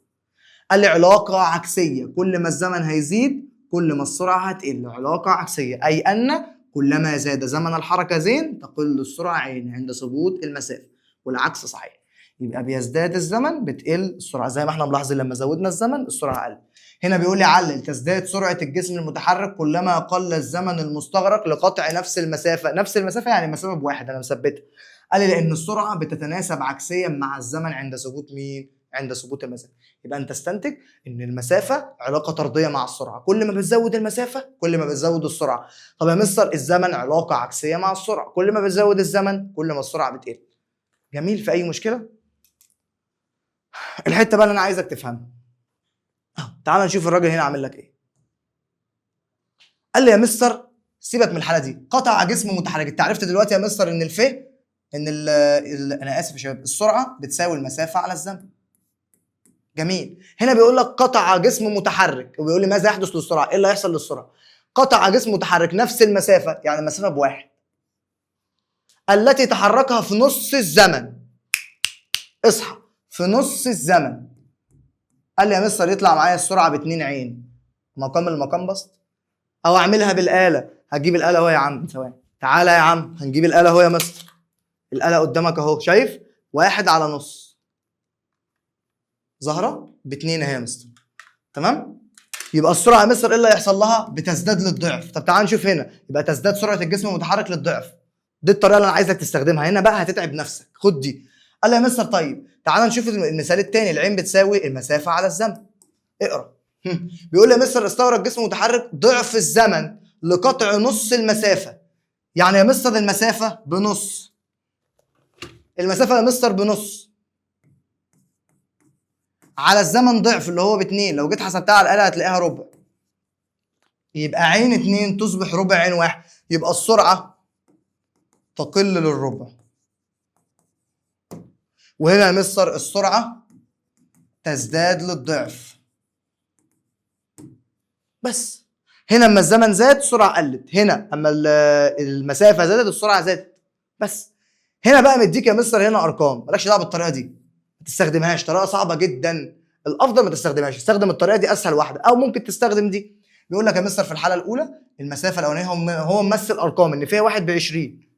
قال لي علاقه عكسيه، كل ما الزمن هيزيد كل ما السرعه هتقل. علاقه عكسيه اي ان كلما زاد زمن الحركه زين تقل السرعه عين عند ثبوت المسافه، والعكس صحيح. يبقى بيزداد الزمن بتقل السرعه، زي ما احنا ملاحظين لما زودنا الزمن السرعه قلت. هنا بيقول لي علل تزداد سرعه الجسم المتحرك كلما قل الزمن المستغرق لقطع نفس المسافه. نفس المسافه يعني مسافه بواحد، انا مثبتها. قال لي لان السرعه بتتناسب عكسيا مع الزمن عند ثبوت مين؟ عند ثبوت المسافه. يبقى انت استنتج ان المسافه علاقه طرديه مع السرعه، كل ما بتزود المسافه كل ما بتزود السرعه. طب يا مستر الزمن علاقه عكسيه مع السرعه، كل ما بتزود الزمن كل ما السرعه بتقل. جميل، في اي مشكله؟ الحته بقى اللي انا عايزك تفهمها، تعال نشوف الراجل هنا عامل لك ايه. قال لي يا مستر سيبك من الحاله دي، قطع جسم متحرك. انت عرفت دلوقتي يا مستر ان ان انا اسف يا شباب، السرعه بتساوي المسافه على الزمن. جميل. هنا بيقول لك قطع جسم متحرك، وبيقول لي ماذا يحدث للسرعه؟ ايه اللي هيحصل للسرعه؟ قطع جسم متحرك نفس المسافه، يعني المسافه بواحد، التي تحركها في نص الزمن. اصحى، في نص الزمن. قال لي يا مستر يطلع معايا السرعه ب2 عين، مقام المقام بسط، او اعملها بالاله. هتجيب الاله اهو يا عم، ثواني، تعالى يا عم هنجيب الاله اهو يا مستر. الاله قدامك اهو، شايف؟ 1 على نص ظاهره ب2 اهي يا مستر، تمام؟ يبقى السرعه يا مستر ايه اللي هيحصل لها؟ بتزداد للضعف. طب تعال نشوف هنا، يبقى تزداد سرعه الجسم المتحرك للضعف. دي الطريقه اللي انا عايزك تستخدمها. هنا بقى هتتعب نفسك، خد دي. قال لي يا مستر طيب تعال نشوف المثال الثاني، العين بتساوي المسافه على الزمن. اقرا. بيقول لي يا مستر استغرق جسم متحرك ضعف الزمن لقطع نص المسافه. يعني يا مستر المسافه بنص، المسافه يا مستر بنص على الزمن ضعف اللي هو ب2. لو جيت حسبتها على الاله هتلاقيها ربع، يبقى عين 2 تصبح ربع عين 1، يبقى السرعه تقل للربع. وهنا يا مستر السرعه تزداد للضعف. بس هنا اما الزمن زاد السرعه قلت، هنا اما المسافه زادت السرعه زادت. بس هنا بقى مديك يا مستر هنا ارقام، مالكش دعوه بالطريقه دي، ما تستخدمهاش، طريقه صعبه جدا، الافضل ما تستخدمهاش، استخدم الطريقه دي اسهل واحده، او ممكن تستخدم دي. بيقول لك يا مستر في الحاله الاولى المسافه الاولانيه هو ممثل ارقام ان فيها 1 ب20،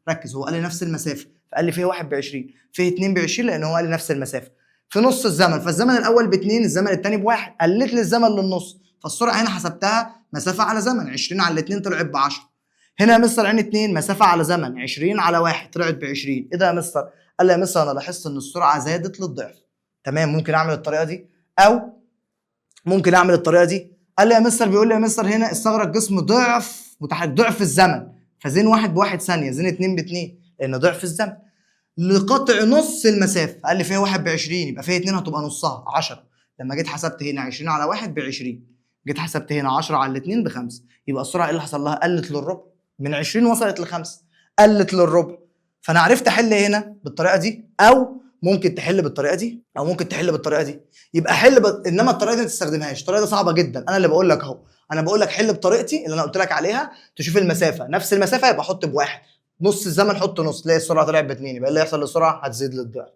ركز، هو قال لي نفس المسافه فقال لي فيها 1 ب20، فيه 2 ب20 لان هو قال لي نفس المسافه. في نص الزمن، فالزمن الاول ب2 الزمن الثاني ب1، قلت لي الزمن للنص، فالسرعه هنا حسبتها مسافه على زمن، 20 على 2 طلعت ب10. هنا يا مستر عين 2 مسافه على زمن، 20 على 1 طلعت ب20. ايه ده يا مستر؟ قال لي يا مستر انا لاحظت ان السرعه زادت للضعف. تمام، ممكن اعمل الطريقه دي او ممكن اعمل الطريقه دي. قال لي يا مستر، بيقول لي يا مستر هنا استغرق جسم ضعف متحرك ضعف الزمن، فزين 1 ب1 ثانيه، زين 2 ب2 لان ضعف الزمن، لقطع نص المسافه. قال لي فيها 1 ب20 يبقى فيها 2 هتبقى نصها 10. لما جيت حسبت هنا 20 على 1 ب20، جيت حسبت هنا 10 على 2 ب5، يبقى السرعه ايه اللي حصل لها؟ قلت للربع، من 20 وصلت ل5، قلت للربع. فانا عرفت احل هنا بالطريقه دي، او ممكن تحل بالطريقه دي، او ممكن تحل بالطريقه دي. يبقى انما الطريقه دي ما تستخدمهاش، الطريقه دي صعبه جدا. انا اللي بقول لك اهو، انا بقول لك حل بطريقتي اللي انا قلت لك عليها، تشوف المسافه نفس المسافه يبقى حط بواحد، نص الزمن حط نص، تلاقي السرعه طلعت ب2، يبقى اللي يحصل للسرعه هتزيد للضعف.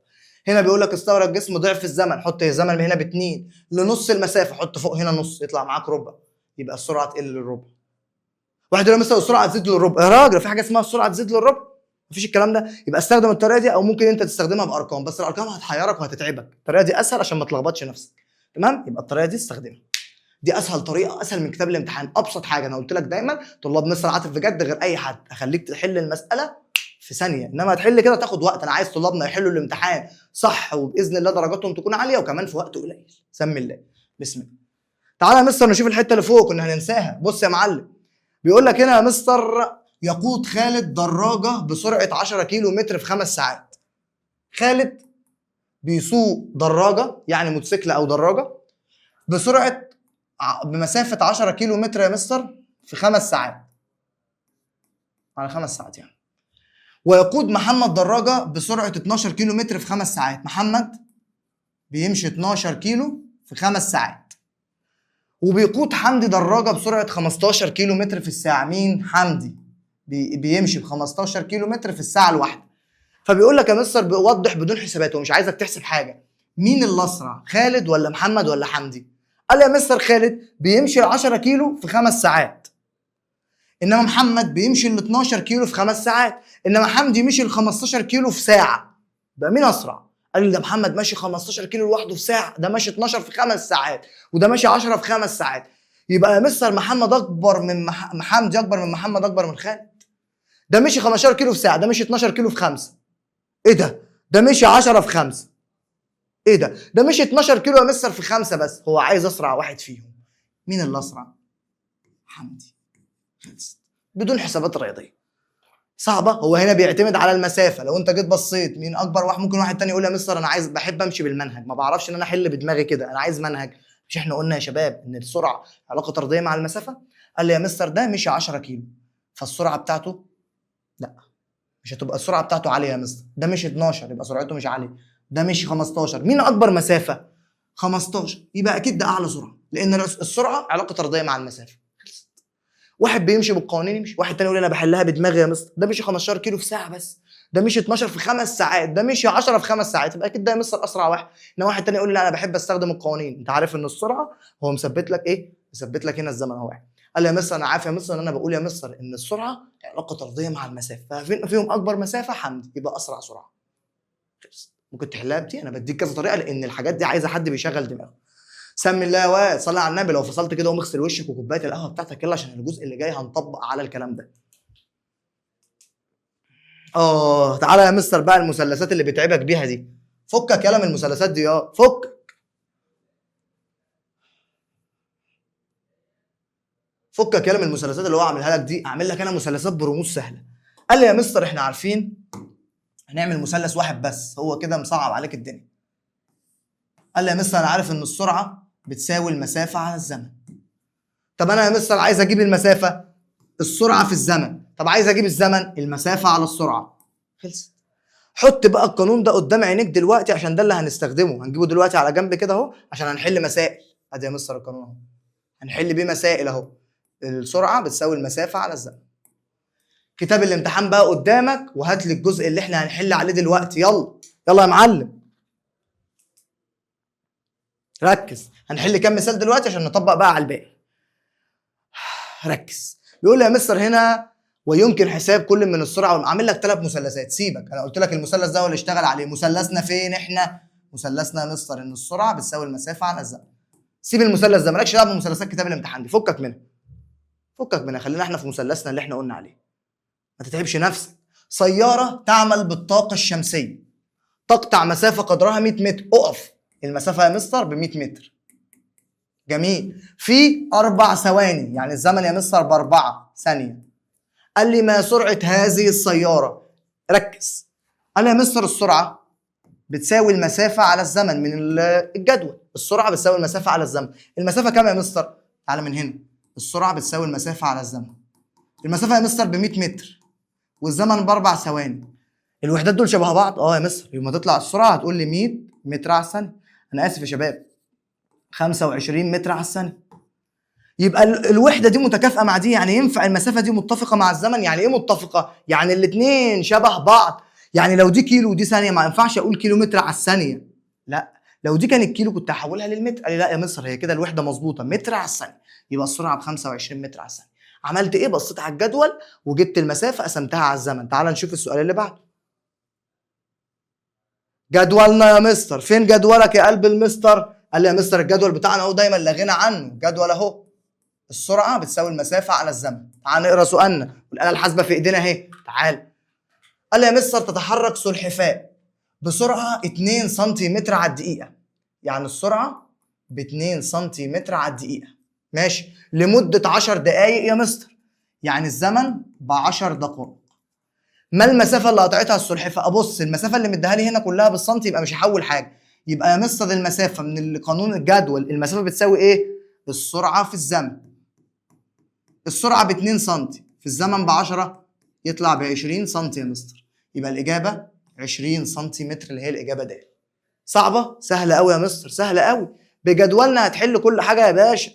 هنا بيقول لك استغرق جسم ضعف الزمن، حط الزمن من هنا ب2 لنص المسافه، حط فوق هنا نص يطلع معاك ربع، يبقى السرعه تقل للربع. واحد يقول مثلا السرعه تزيد للربع، يا راجل في حاجه اسمها السرعه تزيد للربع؟ مفيش الكلام ده. يبقى استخدم الطريقه دي، او ممكن انت تستخدمها بارقام، بس الارقام هتحيرك وهتتعبك، الطريقه دي اسهل عشان ما تلخبطش نفسك. تمام، يبقى الطريقه دي استخدمها، دي اسهل طريقه، اسهل من كتاب الامتحان، ابسط حاجه. انا قلت لك دايما طلاب مصر عاطف بجد غير اي حد، اخليك تحل المساله في ثانيه، انما تحل كده تاخد وقت. انا عايز طلابنا يحلوا الامتحان صح، وباذن الله درجاتهم تكون عاليه، وكمان في وقت قليل. سمي الله، بسم الله. تعالى يا مستر نشوف الحته اللي فوق كنا هننساها. بص يا معلم، بيقول لك هنا يا مستر يقود خالد دراجه بسرعه 10 كيلو متر في 5 ساعات. خالد بيسوق دراجه، يعني موتوسيكل او دراجه، بمسافه 10 كيلو متر يا مستر في 5 ساعات، على 5 ساعات يعني. ويقود محمد دراجه بسرعه 12 كيلو متر في 5 ساعات. محمد بيمشي 12 كيلو في 5 ساعات، وبيقود حمدي دراجه بسرعه 15 كيلو متر في الساعه. مين؟ حمدي بيمشي ب 15 كيلو متر في الساعه الواحده. فبيقول لك يا مستر بيوضح بدون حسابات، ومش عايزك تحسب حاجه، مين اللي اسرع، خالد ولا محمد ولا حمدي؟ قال لي يا مستر خالد بيمشي ال 10 كيلو في 5 ساعات، انما محمد بيمشي ال 12 كيلو في 5 ساعات، انما حمدي مشي ال 15 كيلو في ساعه. بقى مين اسرع؟ قال لي ده محمد ماشي 15 كيلو لوحده في ساعه، ده ماشي 12 في 5 ساعات، وده ماشي 10 في 5 ساعات. يبقى يا مستر محمد اكبر من محمد اكبر من محمد اكبر من خالد. ده مشي 15 كيلو في ساعه، ده مشي 12 كيلو في 5. ايه ده؟ ده مشي 10 في 5. ايه ده؟ ده مشي 12 كيلو يا مستر في 5 بس. هو عايز اسرع واحد فيهم. مين اللي اسرع؟ حمدي. بدون حسابات رياضيه صعبه. هو هنا بيعتمد على المسافه. لو انت جيت بصيت مين اكبر واحد، ممكن واحد تاني يقول يا مستر انا بحب امشي بالمنهج، ما بعرفش ان انا احل بدماغي كده، انا عايز منهج. مش احنا قلنا يا شباب ان السرعه علاقه طرديه مع المسافه؟ قال لي يا مستر ده مشي 10 كيلو، فالسرعه بتاعته لا، مش هتبقى السرعه بتاعته عاليه يا مستر. ده مشي 12 يبقى سرعته مش عاليه. ده مشي 15، مين اكبر مسافه؟ 15، يبقى اكيد ده اعلى سرعه، لان السرعه علاقه طرديه مع المسافه. واحد بيمشي بالقوانين يمشي، واحد تاني يقول انا بحلها بدماغي يا مستر. ده مشي 15 كيلو في ساعه بس، ده مشي 12 في 5 ساعات، ده مشي 10 في 5 ساعات، يبقى اكيد ده يا مستر اسرع واحد. ان واحد تاني يقول لا انا بحب استخدم القوانين. انت عارف ان السرعه هو مثبت لك ايه؟ مثبت لك هنا الزمن اهو. قال لي يا مستر انا عارف يا مستر ان انا بقول يا مستر ان السرعه علاقه طرديه مع المسافه، ففيهم اكبر مسافه حمدي، يبقى اسرع سرعه. ممكن تحلها بدي، انا بديك كذا طريقه لان الحاجات دي عايزه حد بيشغل دماغه. سمي الله واد، صلي على النبي. لو فصلت كده قوم اغسل وشك وكوبايه القهوه بتاعتك يلا، عشان الجزء اللي جاي هنطبق على الكلام ده. تعالى يا مستر بقى المثلثات اللي بتعبك بيها دي. فكك يلا من المثلثات دي، فكك يلا من المثلثات اللي هو عاملها لك دي. اعمل لك انا مثلثات برموز سهله. قال لي يا مستر احنا عارفين هنعمل مثلث واحد بس، هو كده مصعب عليك الدنيا. قال لي يا مستر انا عارف ان السرعه بتساوي المسافه على الزمن. طب انا يا مستر عايز اجيب المسافه، السرعه في الزمن. طب عايز اجيب الزمن، المسافه على السرعه. خلصت. حط بقى القانون ده قدام عينيك دلوقتي، عشان ده اللي هنستخدمه. هنجيبه دلوقتي على جنب كده اهو، عشان هنحل مسائل. ادي يا مستر القانون اهو، هنحل بيه مسائل اهو. السرعه بتساوي المسافه على الزمن. كتاب الامتحان بقى قدامك، وهات لي الجزء اللي احنا هنحل عليه دلوقتي. يلا يلا يا معلم، ركز. هنحل كام مثال دلوقتي عشان نطبق بقى على الباقي. ركز. بيقول لي يا مستر هنا ويمكن حساب كل من السرعه. عامل لك 3 مثلثات. سيبك، انا قلت لك المثلث ده هو اللي اشتغل عليه. مثلثنا فين احنا؟ مثلثنا يا مستر ان السرعه بتساوي المسافه على الزمن. سيب المثلث ده، مالكش دعوه بمثلثات كتاب الامتحان دي، فكك منها. فكك منها، خلينا احنا في مثلثنا اللي احنا قلنا عليه. ما تتعبش نفسك. سياره تعمل بالطاقه الشمسيه، تقطع مسافه قدرها 100 متر. اقف. المسافه يا مستر ب 100 متر. جميل. في 4 ثواني، يعني الزمن يا مستر ب4 ثانيه. قال لي ما سرعه هذه السياره؟ ركز. قال لي يا مستر السرعه بتساوي المسافه على الزمن. من الجدول السرعه بتساوي المسافه على الزمن. المسافه كام يا مستر؟ تعالى من هنا. السرعه بتساوي المسافه على الزمن. المسافه يا مستر ب 100 متر والزمن ب4 ثواني. الوحدات دول شبه بعض؟ يا مستر. يوم ما تطلع السرعه هتقول لي 100 متر على الثانيه. انا اسف يا شباب، 25 متر على الثانيه. يبقى الوحده دي متكافئه مع دي، يعني ينفع المسافه دي متفقه مع الزمن. يعني ايه متفقه؟ يعني الاثنين شبه بعض. يعني لو دي كيلو ودي ثانيه، ما ينفعش اقول كيلو متر على الثانيه. لا، لو دي كانت كيلو كنت هحولها للمتر. قال لي لا يا مستر هي كده الوحده مظبوطه، متر على الثانيه. يبقى السرعه ب 25 متر على الثانيه. عملت ايه؟ بصيت على الجدول وجبت المسافه قسمتها على الزمن. تعال نشوف السؤال اللي بعده. جدولنا يا مستر. فين جدولك يا قلب المستر؟ قال لي يا مستر الجدول بتاعنا اهو، دايما لا غنى عنه. الجدول اهو. السرعه بتساوي المسافه على الزمن. تعال نقرا سؤالنا، والاله الحاسبه في ايدينا اهي. تعال. قال لي يا مستر تتحرك سلحفاه بسرعه 2 سنتيمتر على الدقيقه. يعني السرعه ب 2 سنتيمتر على الدقيقه. ماشي. لمده 10 دقائق يا مستر، يعني الزمن ب 10 دقائق. ما المسافه اللي قطعتها السلحفاه؟ ابص المسافه اللي مديها لي هنا كلها بالسنتي، يبقى مش هحول حاجه. يبقى يا مستر المسافه من قانون الجدول، المسافه بتساوي ايه؟ السرعه في الزمن. السرعه ب 2 سم في الزمن ب 10، يطلع ب 20 سم يا مستر. يبقى الاجابه 20 سنتيمتر، اللي هي الاجابه د. صعبه؟ سهله قوي يا مستر، سهله قوي. بجدولنا هتحل كل حاجه يا باشا.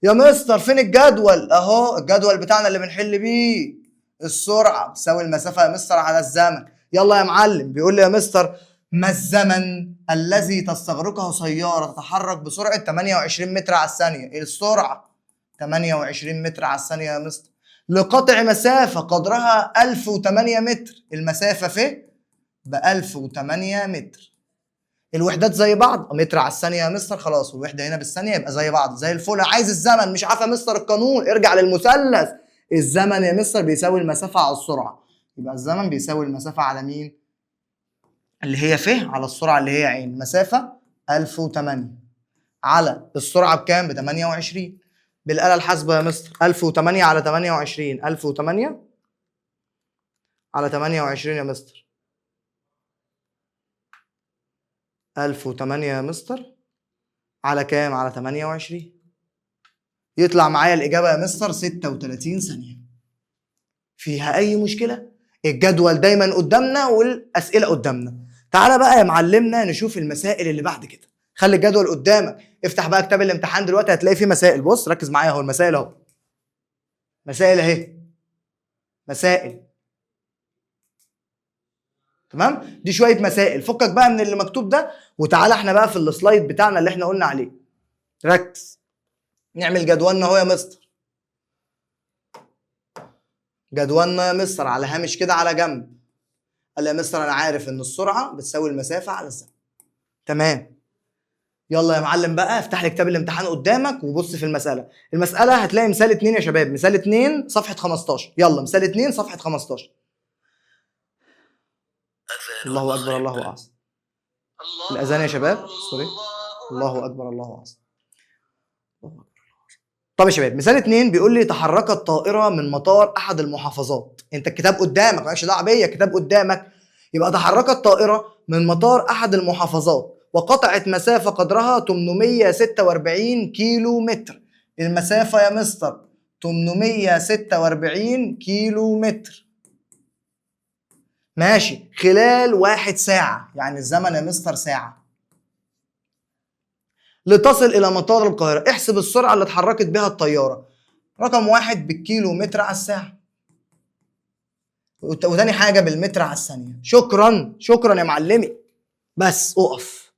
يا مستر فين الجدول؟ اهو الجدول بتاعنا اللي بنحل بيه. السرعه بتساوي المسافه يا مستر على الزمن. يلا يا معلم. بيقول لي يا مستر ما الزمن الذي تستغرقه سياره تتحرك بسرعه 28 متر على الثانيه؟ ايه السرعه؟ 28 متر على الثانيه يا مستر، لقطع مسافه قدرها 1008 متر. المسافه ب 1008 متر. الوحدات زي بعض، متر على الثانيه يا مستر، خلاص والوحده هنا بالثانيه يبقى زي بعض زي الفل. عايز الزمن، مش عارف يا مستر القانون، ارجع للمثلث. الزمن يا مستر بيساوي المسافه على السرعه، يبقى الزمن بيساوي المسافه على مين؟ اللي هي ف على السرعه اللي هي ع. مسافه 1008 على السرعه بكام؟ ب 28. بالاله الحاسبه يا مستر 1008 على 28، 1008 على 28 يا مستر، 1008 يا مستر على كام؟ على 28. يطلع معايا الإجابة يا مستر 36 ثانية. فيها أي مشكلة؟ الجدول دايما قدامنا والأسئلة قدامنا. تعالى بقى يا معلمنا نشوف المسائل اللي بعد كده. خلي الجدول قدامك، افتح بقى كتاب الامتحان دلوقتي هتلاقي فيه مسائل. بص ركز معايا اهو، المسائل اهو، مسائل اهي، مسائل. تمام؟ دي شويه مسائل، فكك بقى من اللي مكتوب ده وتعالى احنا بقى في السلايد بتاعنا اللي احنا قلنا عليه. ركز، نعمل جدولنا اهو يا مستر. جدولنا يا مستر على هامش كده على جنب. قال لي يا مستر انا عارف ان السرعه بتساوي المسافه على الزمن. تمام. يلا يا معلم بقى افتح لي كتاب الامتحان قدامك وبص في المساله. المساله هتلاقي مثال 2 يا شباب، مثال 2 صفحه 15. يلا مثال 2 صفحه 15. الله اكبر الله اعظم. الاذان يا شباب، سوري. الله اكبر الله اعظم. طب يا شباب مثال 2 بيقول لي تحركت طائره من مطار احد المحافظات. انت الكتاب قدامك مالكش دعوه بيا، الكتاب قدامك. يبقى تحركت طائره من مطار احد المحافظات وقطعت مسافه قدرها 846 كيلو متر. المسافه يا مستر 846 كيلو متر. ماشي، خلال 1 ساعه، يعني الزمن يا مستر ساعه. لتصل إلى مطار القاهرة، احسب السرعة اللي اتحركت بها الطيارة. رقم 1 بالكيلو متر على الساعة، وتاني حاجة بالمتر على الثانية. شكرا شكرا يا معلمي. بس اقف.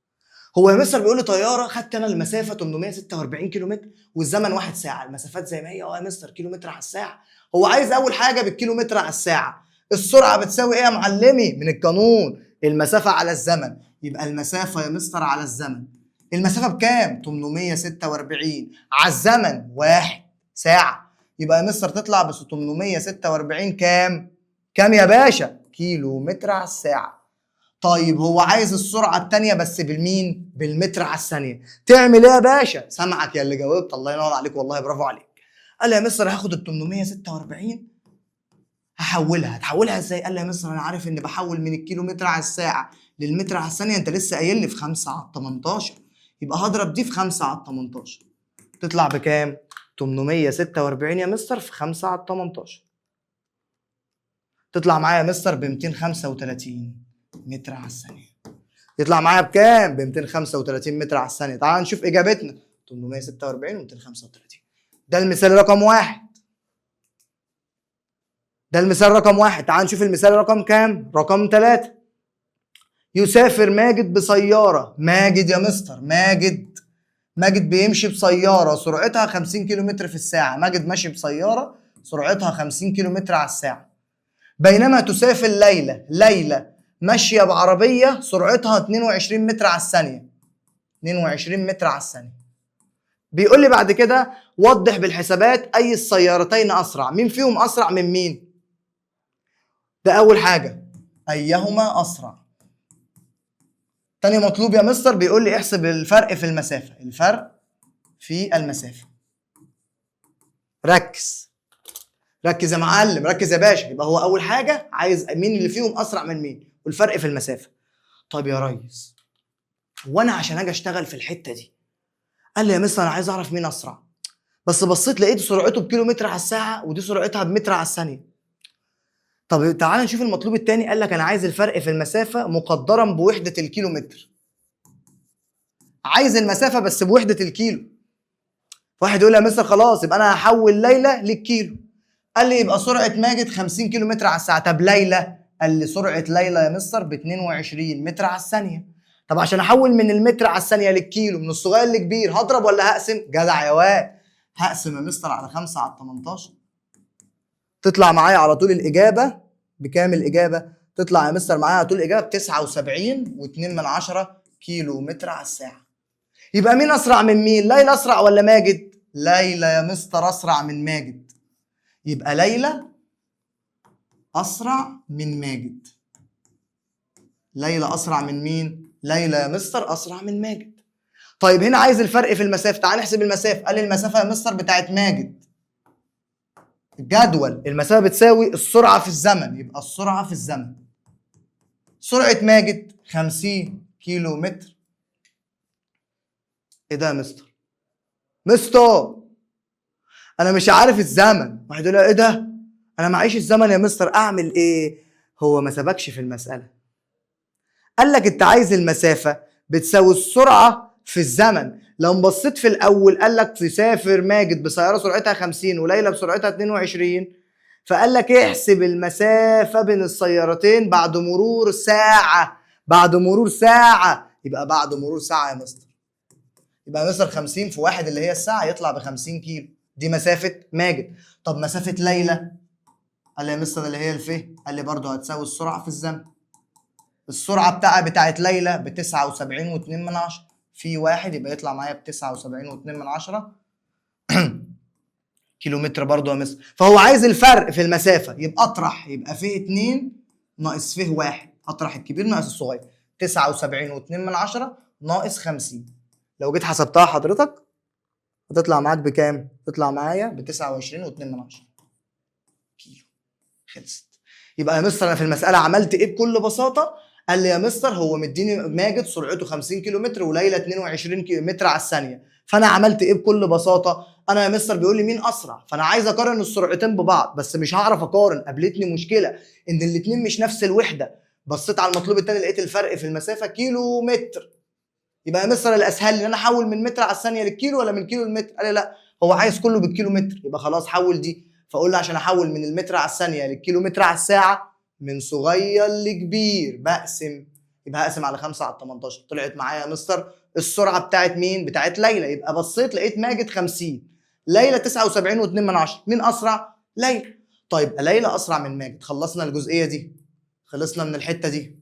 هو يا مستر بيقول لي طيارة خدت أنا المسافة 846 كيلو متر والزمن 1 ساعة، المسافات زي ما هي يا مستر كيلو متر على الساعة. هو عايز أول حاجة بالكيلو متر على الساعة. السرعة بتساوي إيه يا معلمي؟ من القانون المسافة على الزمن، يبقى المسافة يا مستر على الزمن. المسافة بكام؟ 846 على الزمن 1 ساعة، يبقى يا مستر تطلع ب 846 كام؟ كام يا باشا؟ كيلو متر على الساعة. طيب هو عايز السرعة التانية بس بالمين؟ بالمتر على الثانية. تعمل ايه يا باشا؟ سامعك يا اللي جاوبت، الله ينور عليك والله برافو عليك. قال لي يا مستر هاخد ال 846 هتحولها ازاي؟ قال لي يا مستر انا عارف ان بحول من الكيلو متر على الساعة للمتر على الثانية، انت لسه قايل لي في 5 على 18، يبقى هضرب دي في 5 على 18 تطلع بكام؟ 846 يا مستر في 5 على 18 تطلع معايا يا مستر ب 235 متر على الثانية. يطلع معايا بكام؟ ب 235 متر على الثانية. تعال نشوف إجابتنا 846 و 235. ده المثال رقم 1. ده المثال رقم 1. تعال نشوف المثال رقم كام؟ رقم 3. يسافر ماجد بسيارة. ماجد يا مستر، ماجد بيمشي بسيارة سرعتها 50 كيلو متر في الساعة. ماجد ماشي بسيارة سرعتها 50 كيلو متر على الساعة. بينما تسافر ليلى ماشية بعربية سرعتها 22 متر على الثانية. 22 متر على الثانية. بيقول لي بعد كده وضح بالحسابات أي السيارتين أسرع. مين فيهم أسرع من مين؟ ده أول حاجة، أيهما أسرع. تاني مطلوب يا مستر بيقول لي احسب الفرق في المسافة. الفرق في المسافة. ركز يا معلم، ركز يا باشا. يبقى هو أول حاجة عايز مين اللي فيهم أسرع من مين والفرق في المسافة. طب يا ريس وأنا عشان أجي أشتغل في الحتة دي، قال لي يا مستر أنا عايز أعرف مين أسرع، بس بصيت لقيت سرعته بكيلو متر على الساعة ودي سرعتها بمتر على الثانية. طب تعالى نشوف المطلوب الثاني. قال لك أنا عايز الفرق في المسافة مقدرا بوحدة الكيلو متر. عايز المسافة بس بوحدة الكيلو. واحد يقول لي يا مستر خلاص يبقى أنا هحول ليلى للكيلو. قال لي يبقى سرعة ماجد 50 كيلو متر على الساعة. طب ليلى؟ قال لي سرعة ليلى يا مستر ب 22 متر على الثانية. طب عشان احول من المتر على الثانية للكيلو من الصغير للكبير هضرب ولا هقسم؟ جدع يا واد. هقسم يا مستر على 5 على 18. تطلع معايا على طول الإجابة بكام؟ الإجابة تطلع يا مستر معايا على طول الإجابة ب 79.2 كيلو متر على الساعة. يبقى مين أسرع من مين؟ ليلى أسرع ولا ماجد؟ ليلى يا مستر أسرع من ماجد. يبقى ليلى أسرع من ماجد. ليلى أسرع من مين؟ ليلى يا مستر أسرع من ماجد. طيب هنا عايز الفرق في المسافة، تعال نحسب المسافة. قال لي المسافة يا مستر بتاعت ماجد، الجدول المسافة بتساوي السرعة في الزمن، يبقى السرعة في الزمن. سرعة ماجد 50 كيلو متر. ايه ده يا مستر؟ مستر انا مش عارف الزمن. واحد يقول ايه ده؟ انا معيش الزمن يا مستر، اعمل ايه؟ هو ما سبكش في المسألة. قال لك انت عايز المسافة بتساوي السرعة في الزمن. لو بصيت في الاول قال لك تسافر ماجد بسيارة سرعتها 50 وليلى بسرعتها 22، فقال لك احسب المسافة بين السيارتين بعد مرور ساعة. بعد مرور ساعة، يبقى بعد مرور ساعة يا مستر. يبقى يا مستر 50 في 1 اللي هي الساعة يطلع ب 50 كيلو. دي مسافة ماجد. طب مسافة ليلى؟ قال لي يا مستر اللي هي الفه. قال لي برضه هتساوي السرعة في الزمن. السرعة بتاعت ليلى ب 79.2 في 1 يبقى يطلع معايا ب 79.2 كيلو متر برضه يا مستر. فهو عايز الفرق في المسافة، يبقى اطرح، يبقى فيه 2 ناقص فيه 1. اطرح الكبير ناقص الصغير. 79.2 ناقص 50. لو جيت حسبتها حضرتك هتطلع معاك بكام؟ تطلع معايا ب 29.2 كيلو. خلصت. يبقى يا مستر انا في المسألة عملت ايه بكل بساطة؟ قال لي يا مستر هو مديني ماجد سرعته 50 كيلو متر وليلى 22 كيلو متر على الثانية. فانا عملت ايه بكل بساطة؟ انا يا مستر بيقول لي مين اسرع، فانا عايز اقارن السرعتين ببعض، بس مش هعرف اقارن. قابلتني مشكلة ان الاثنين مش نفس الوحدة. بصيت على المطلوب الثاني لقيت الفرق في المسافة كيلو متر. يبقى يا مستر الاسهل لي ان انا احول من متر على الثانية للكيلو ولا من كيلو للمتر؟ قال لي لا، هو عايز كله بالكيلو متر. يبقى خلاص حول دي. فاقول له عشان احول من المتر على الثانية للكيلو متر على الساعة، من صغير لكبير بقسم. يبقى هقسم على 5 على 18. طلعت معايا يا مستر السرعة بتاعت مين؟ بتاعت ليلى. يبقى بصيت لقيت ماجد 50، ليلى 79.2. مين أسرع؟ ليلى. طيب ليلى أسرع من ماجد. خلصنا الجزئية دي، خلصنا من الحتة دي.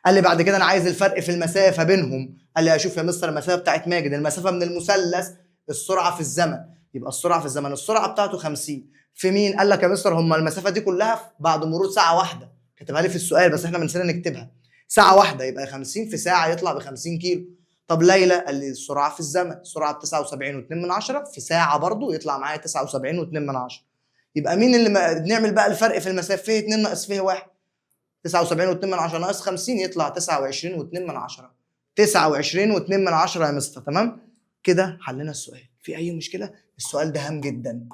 قال لي بعد كده أنا عايز الفرق في المسافة بينهم. قال لي أشوف يا مستر المسافة بتاعت ماجد، المسافة من المثلث، السرعة في الزمن. يبقى السرعة في الزمن السرعة بتاعته 50 في مين؟ قال لك يا مستر هم المسافة دي كلها بعد مرور ساعة واحدة. كتبها لي في السؤال بس احنا بنسينا نكتبها. ساعة واحدة يبقى 50 في ساعة يطلع ب 50 كيلو. طب ليلى؟ قال لي السرعة في الزمن، السرعة ب 79.2 في ساعة برضو يطلع معايا 79.2. يبقى مين اللي بنعمل بقى الفرق في المسافة؟ فيه 2 ناقص فيه 1. 79.2 ناقص 50 يطلع 29.2. 29.2 يا مستر. تمام؟ كده حلينا السؤال. في أي مشكلة؟ السؤال ده هام جدا،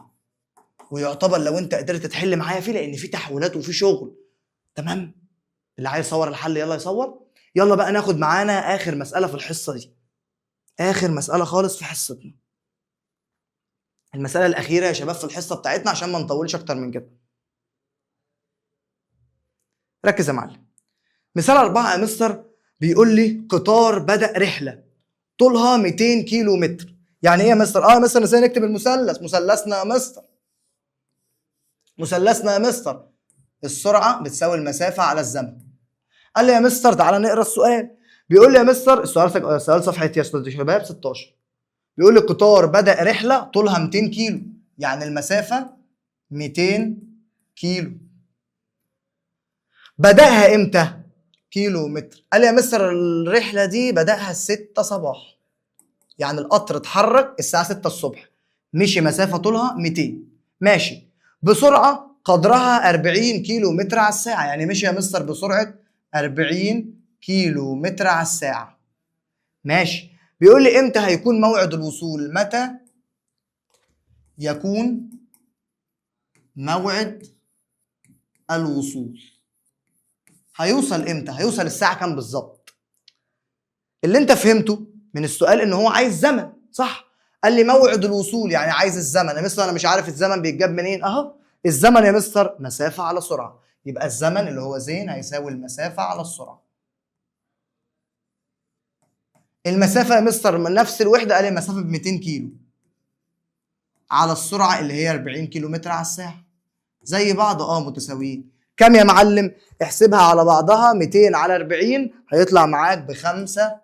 ويعتبر لو انت قدرت تحل معايا فيه لان في تحولات وفي شغل. تمام؟ اللي عايز يصور الحل يلا يصور. يلا بقى ناخد معانا اخر مسألة في الحصة دي، اخر مسألة خالص في حصتنا، المسألة الأخيرة يا شباب في الحصة بتاعتنا عشان ما نطولش أكتر من كده. ركز يا معلم. مثال 4 يا مستر بيقول لي قطار بدأ رحلة طولها 200 كيلو متر. يعني ايه يا مستر؟ يا مستر نسينا نكتب المثلث. مثلثنا يا مستر، مثلثنا يا مستر السرعة بتساوي المسافة على الزمن. قال لي يا مستر تعالى نقرا السؤال. بيقول لي يا مستر السؤال صفحة يا شباب 16. بيقول لي قطار بدأ رحلة طولها 200 كيلو، يعني المسافة 200 كيلو. بدأها امتى؟ كيلو متر. قال لي يا مستر الرحلة دي بدأها 6 صباح، يعني القطر اتحرك الساعة 6 الصبح، مشي مسافة طولها 200، ماشي بسرعة قدرها 40 كيلو متر على الساعة. يعني مشي يا مستر بسرعة 40 كيلو متر على الساعة. ماشي. بيقول لي امتى هيكون موعد الوصول؟ متى يكون موعد الوصول؟ هيوصل امتى؟ هيوصل الساعة كام بالظبط؟ اللي انت فهمته من السؤال ان هو عايز زمن، صح؟ قال لي موعد الوصول يعني عايز الزمن. يا مستر انا مش عارف الزمن بيتجاب منين. اهو الزمن يا مستر مسافة على سرعة، يبقى الزمن اللي هو زين هيساوي المسافة على السرعة. المسافة يا مستر من نفس الوحدة. قال لي المسافة ب 200 كيلو على السرعة اللي هي 40 كيلو متر على الساعة. زي بعض متساويين. كم يا معلم؟ احسبها على بعضها. 200 على 40 هيطلع معاك ب 5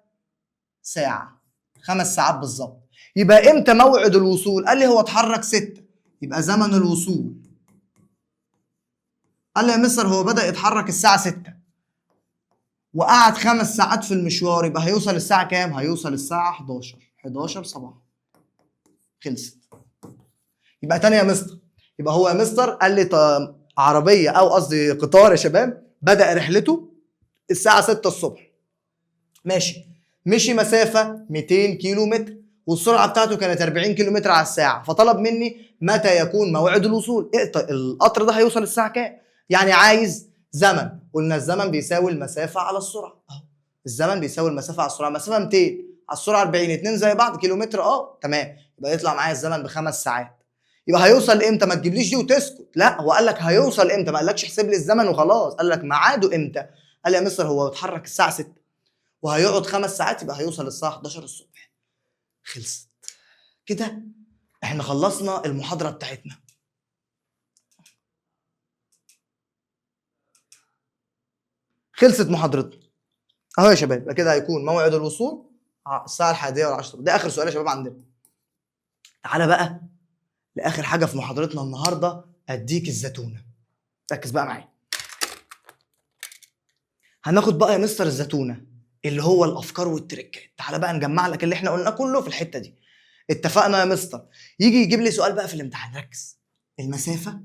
ساعة، 5 ساعات بالظبط. يبقى امتى موعد الوصول؟ قال لي هو اتحرك 6، يبقى زمن الوصول. قال لي يا مستر هو بدأ يتحرك الساعة 6 وقعد 5 ساعات في المشوار، يبقى هيوصل الساعة كام؟ هيوصل الساعة 11 صباحا. خلصت. يبقى تاني يا مستر، يبقى هو يا مستر قال لي عربية أو قصدي قطار يا شباب بدأ رحلته الساعة 6 الصبح. ماشي، مشي مسافة 200 كيلو متر والسرعة بتاعته كانت 40 كيلو متر على الساعة، فطلب مني متى يكون موعد الوصول؟ القطر ده هيوصل الساعة كام؟ يعني عايز زمن. قلنا الزمن بيساوي المسافة على السرعة. اهو الزمن بيساوي المسافة على السرعة، مسافة 200 على السرعة 40، اتنين زي بعض كيلو متر. تمام، يبقى يطلع معايا الزمن ب5 ساعات. يبقى هيوصل امتى؟ ما تجيبليش دي وتسكت، لا هو قال لك هيوصل امتى، ما قالكش احسب لي الزمن وخلاص، قال لك ميعاده امتى. قال لي يا مستر هو اتحرك الساعة 6 وهيقعد 5 ساعات، يبقى هيوصل الساعة 11 الصبح. خلصت كده، احنا خلصنا المحاضرة بتاعتنا. خلصت محاضرتنا اهو يا شباب. يبقى كده هيكون موعد الوصول الساعة 11:10. ده آخر سؤال يا شباب عندنا. تعالى بقى لآخر حاجة في محاضرتنا النهاردة، أديك الزتونة. ركز بقى معايا. هناخد بقى يا مستر الزتونة اللي هو الأفكار والتريكات. تعالى بقى نجمع لك اللي احنا قلناه كله في الحتة دي. اتفقنا يا مستر؟ يجي يجيب لي سؤال بقى في الامتحان، ركز. المسافة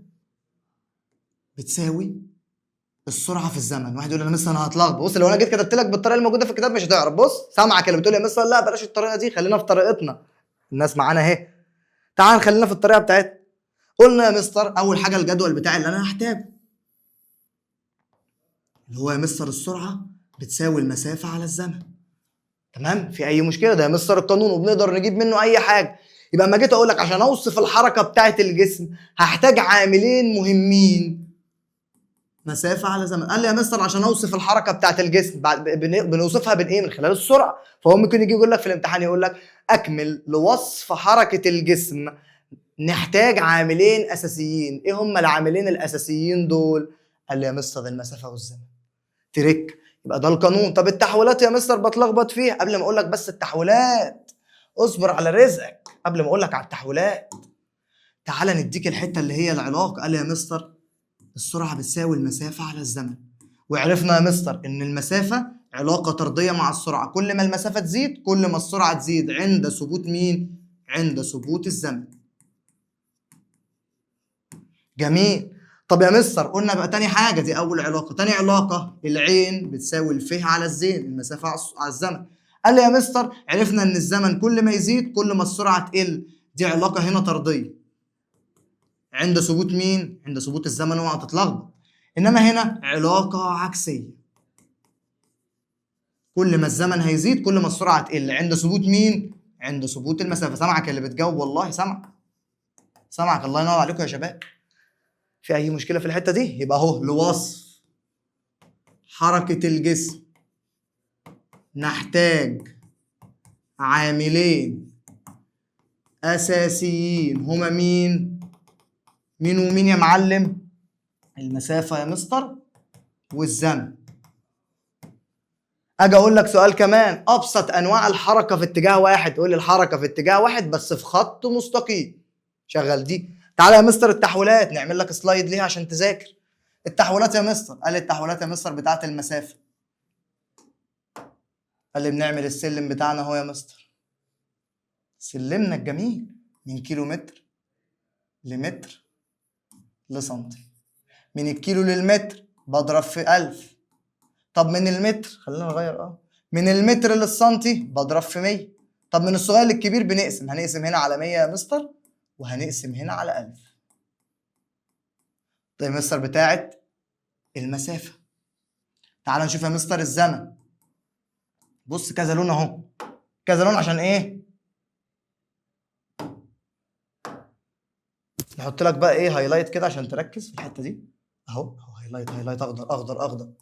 بتساوي السرعه في الزمن. واحد يقول لي انا مستر انا هتلخبط. بص لو انا جيت كتبت لك بالطريقه اللي موجوده في الكتاب مش هتعرف. بص سامعك اللي بتقول يا مستر لا بلاش الطريقه دي، خلينا في طريقتنا. الناس معانا اهي. تعال خلينا في الطريقه بتاعتنا. قلنا يا مستر اول حاجه الجدول بتاعي اللي انا هحتاجه اللي هو يا مستر السرعه بتساوي المسافه على الزمن. تمام، في اي مشكله؟ ده يا مستر القانون وبنقدر نجيب منه اي حاجه. يبقى اما جيت اقول لك عشان اوصف الحركه بتاعه الجسم هحتاج عاملين مهمين، مسافة على زمن. قال لي يا مستر عشان اوصف الحركة بتاعت الجسم بنوصفها بايه؟ من خلال السرعة. فهو ممكن يجي يقول لك في الامتحان يقول لك اكمل لوصف حركة الجسم نحتاج عاملين اساسيين. ايه هم العاملين الاساسيين دول؟ قال لي يا مستر المسافة والزمن. تريك، يبقى ده القانون. طب التحويلات يا مستر بتلخبط فيها. قبل ما اقول لك بس التحويلات اصبر على رزقك، قبل ما اقول لك على التحويلات تعالى نديك الحتة اللي هي العلاقة. قال لي يا مستر السرعة بتساوي المسافة على الزمن، وعرفنا يا مستر إن المسافة علاقة طردية مع السرعة، كل ما المسافة تزيد كل ما السرعة تزيد عند ثبوت مين؟ عند ثبوت الزمن. جميل. طب يا مستر قلنا بقى تاني حاجة، دي أول علاقة. تاني علاقة العين بتساوي الفه على الزين، المسافة على الزمن. قال لي يا مستر عرفنا إن الزمن كل ما يزيد كل ما السرعة تقل، دي علاقة هنا طردية عند ثبوت مين؟ عند ثبوت الزمن، اوعى تتلخبط. انما هنا علاقه عكسيه، كل ما الزمن هيزيد كل ما السرعه تقل عند ثبوت مين؟ عند ثبوت المسافه. سامعك اللي بتجاوب والله، سامعك الله ينور عليكم يا شباب. في اي مشكله في الحته دي؟ يبقى اهو لوصف حركه الجسم نحتاج عاملين اساسيين. هما مين ومين يا معلم؟ المسافه يا مستر والزمن. اجي اقول لك سؤال كمان، ابسط انواع الحركه في اتجاه واحد. تقول لي الحركه في اتجاه واحد بس في خط مستقيم. شغل دي. تعالى يا مستر التحويلات نعمل لك سلايد ليها عشان تذاكر. التحويلات يا مستر، قال لي التحويلات يا مستر بتاعه المسافه. قال لي بنعمل السلم بتاعنا اهو يا مستر، سلمنا الجميل من كيلو متر لمتر لسنتي. من الكيلو للمتر بضرب في 1000. طب من المتر خلينا نغير من المتر للسنتي بضرب في 100. طب من الصغير للكبير بنقسم، هنقسم هنا على 100 يا مستر وهنقسم هنا على 1000. طيب يا مستر بتاعت المسافة. تعال نشوف يا مستر الزمن. بص كذا لون اهو، كذا لون عشان ايه؟ نحط لك بقى ايه هايلايت كده عشان تركز في الحتة دي. اهو هايلايت اخضر اخضر اخضر.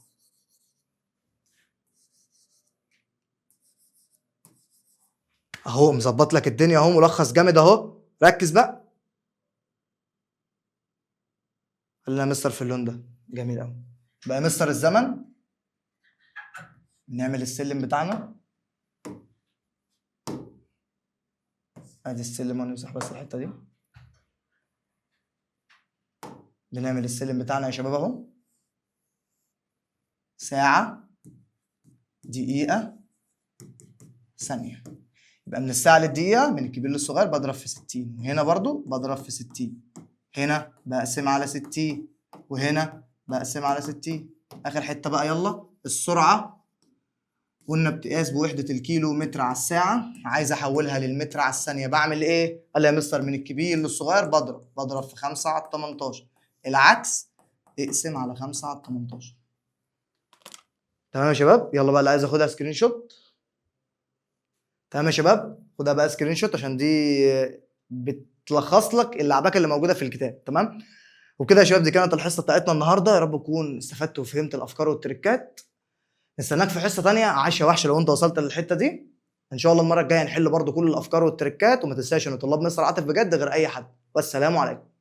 اهو مظبط لك الدنيا اهو، ملخص جامد اهو. ركز بقى. خلينا يا مستر في اللون ده جميل قوي. بقى مستر الزمن نعمل السلم بتاعنا ادي السلم ونمسح بس الحته دي. بنعمل السلم بتاعنا يا شباب اهو، ساعه، دقيقه، ثانيه. يبقى من الساعه للدقيقه، من الكبير للصغير بضرب في 60، وهنا برضو بضرب في 60، هنا بقسم على 60، وهنا بقسم على 60. اخر حته بقى يلا، السرعه قلنا بتقاس بوحده الكيلو متر على الساعه، عايز احولها للمتر على الثانيه، بعمل ايه؟ قال لي يا مستر من الكبير للصغير بضرب في 5 على 18، العكس اقسم على 5 على 18. تمام يا شباب؟ يلا بقى اللي عايز اخدها سكرين شوت. تمام يا شباب، خدها بقى سكرين شوت عشان دي بتلخص لك اللعبكه اللي موجوده في الكتاب. تمام؟ وكده يا شباب دي كانت الحصه بتاعتنا النهارده، يا رب تكون استفدت وفهمت الافكار والتريكات. نستناك في حصه تانية عاش يا وحش لو انت وصلت للحته دي. ان شاء الله المره الجايه نحل برضو كل الافكار والتريكات، وما تنساش ان طلاب مصر عاطف بجد غير اي حد. والسلام عليكم.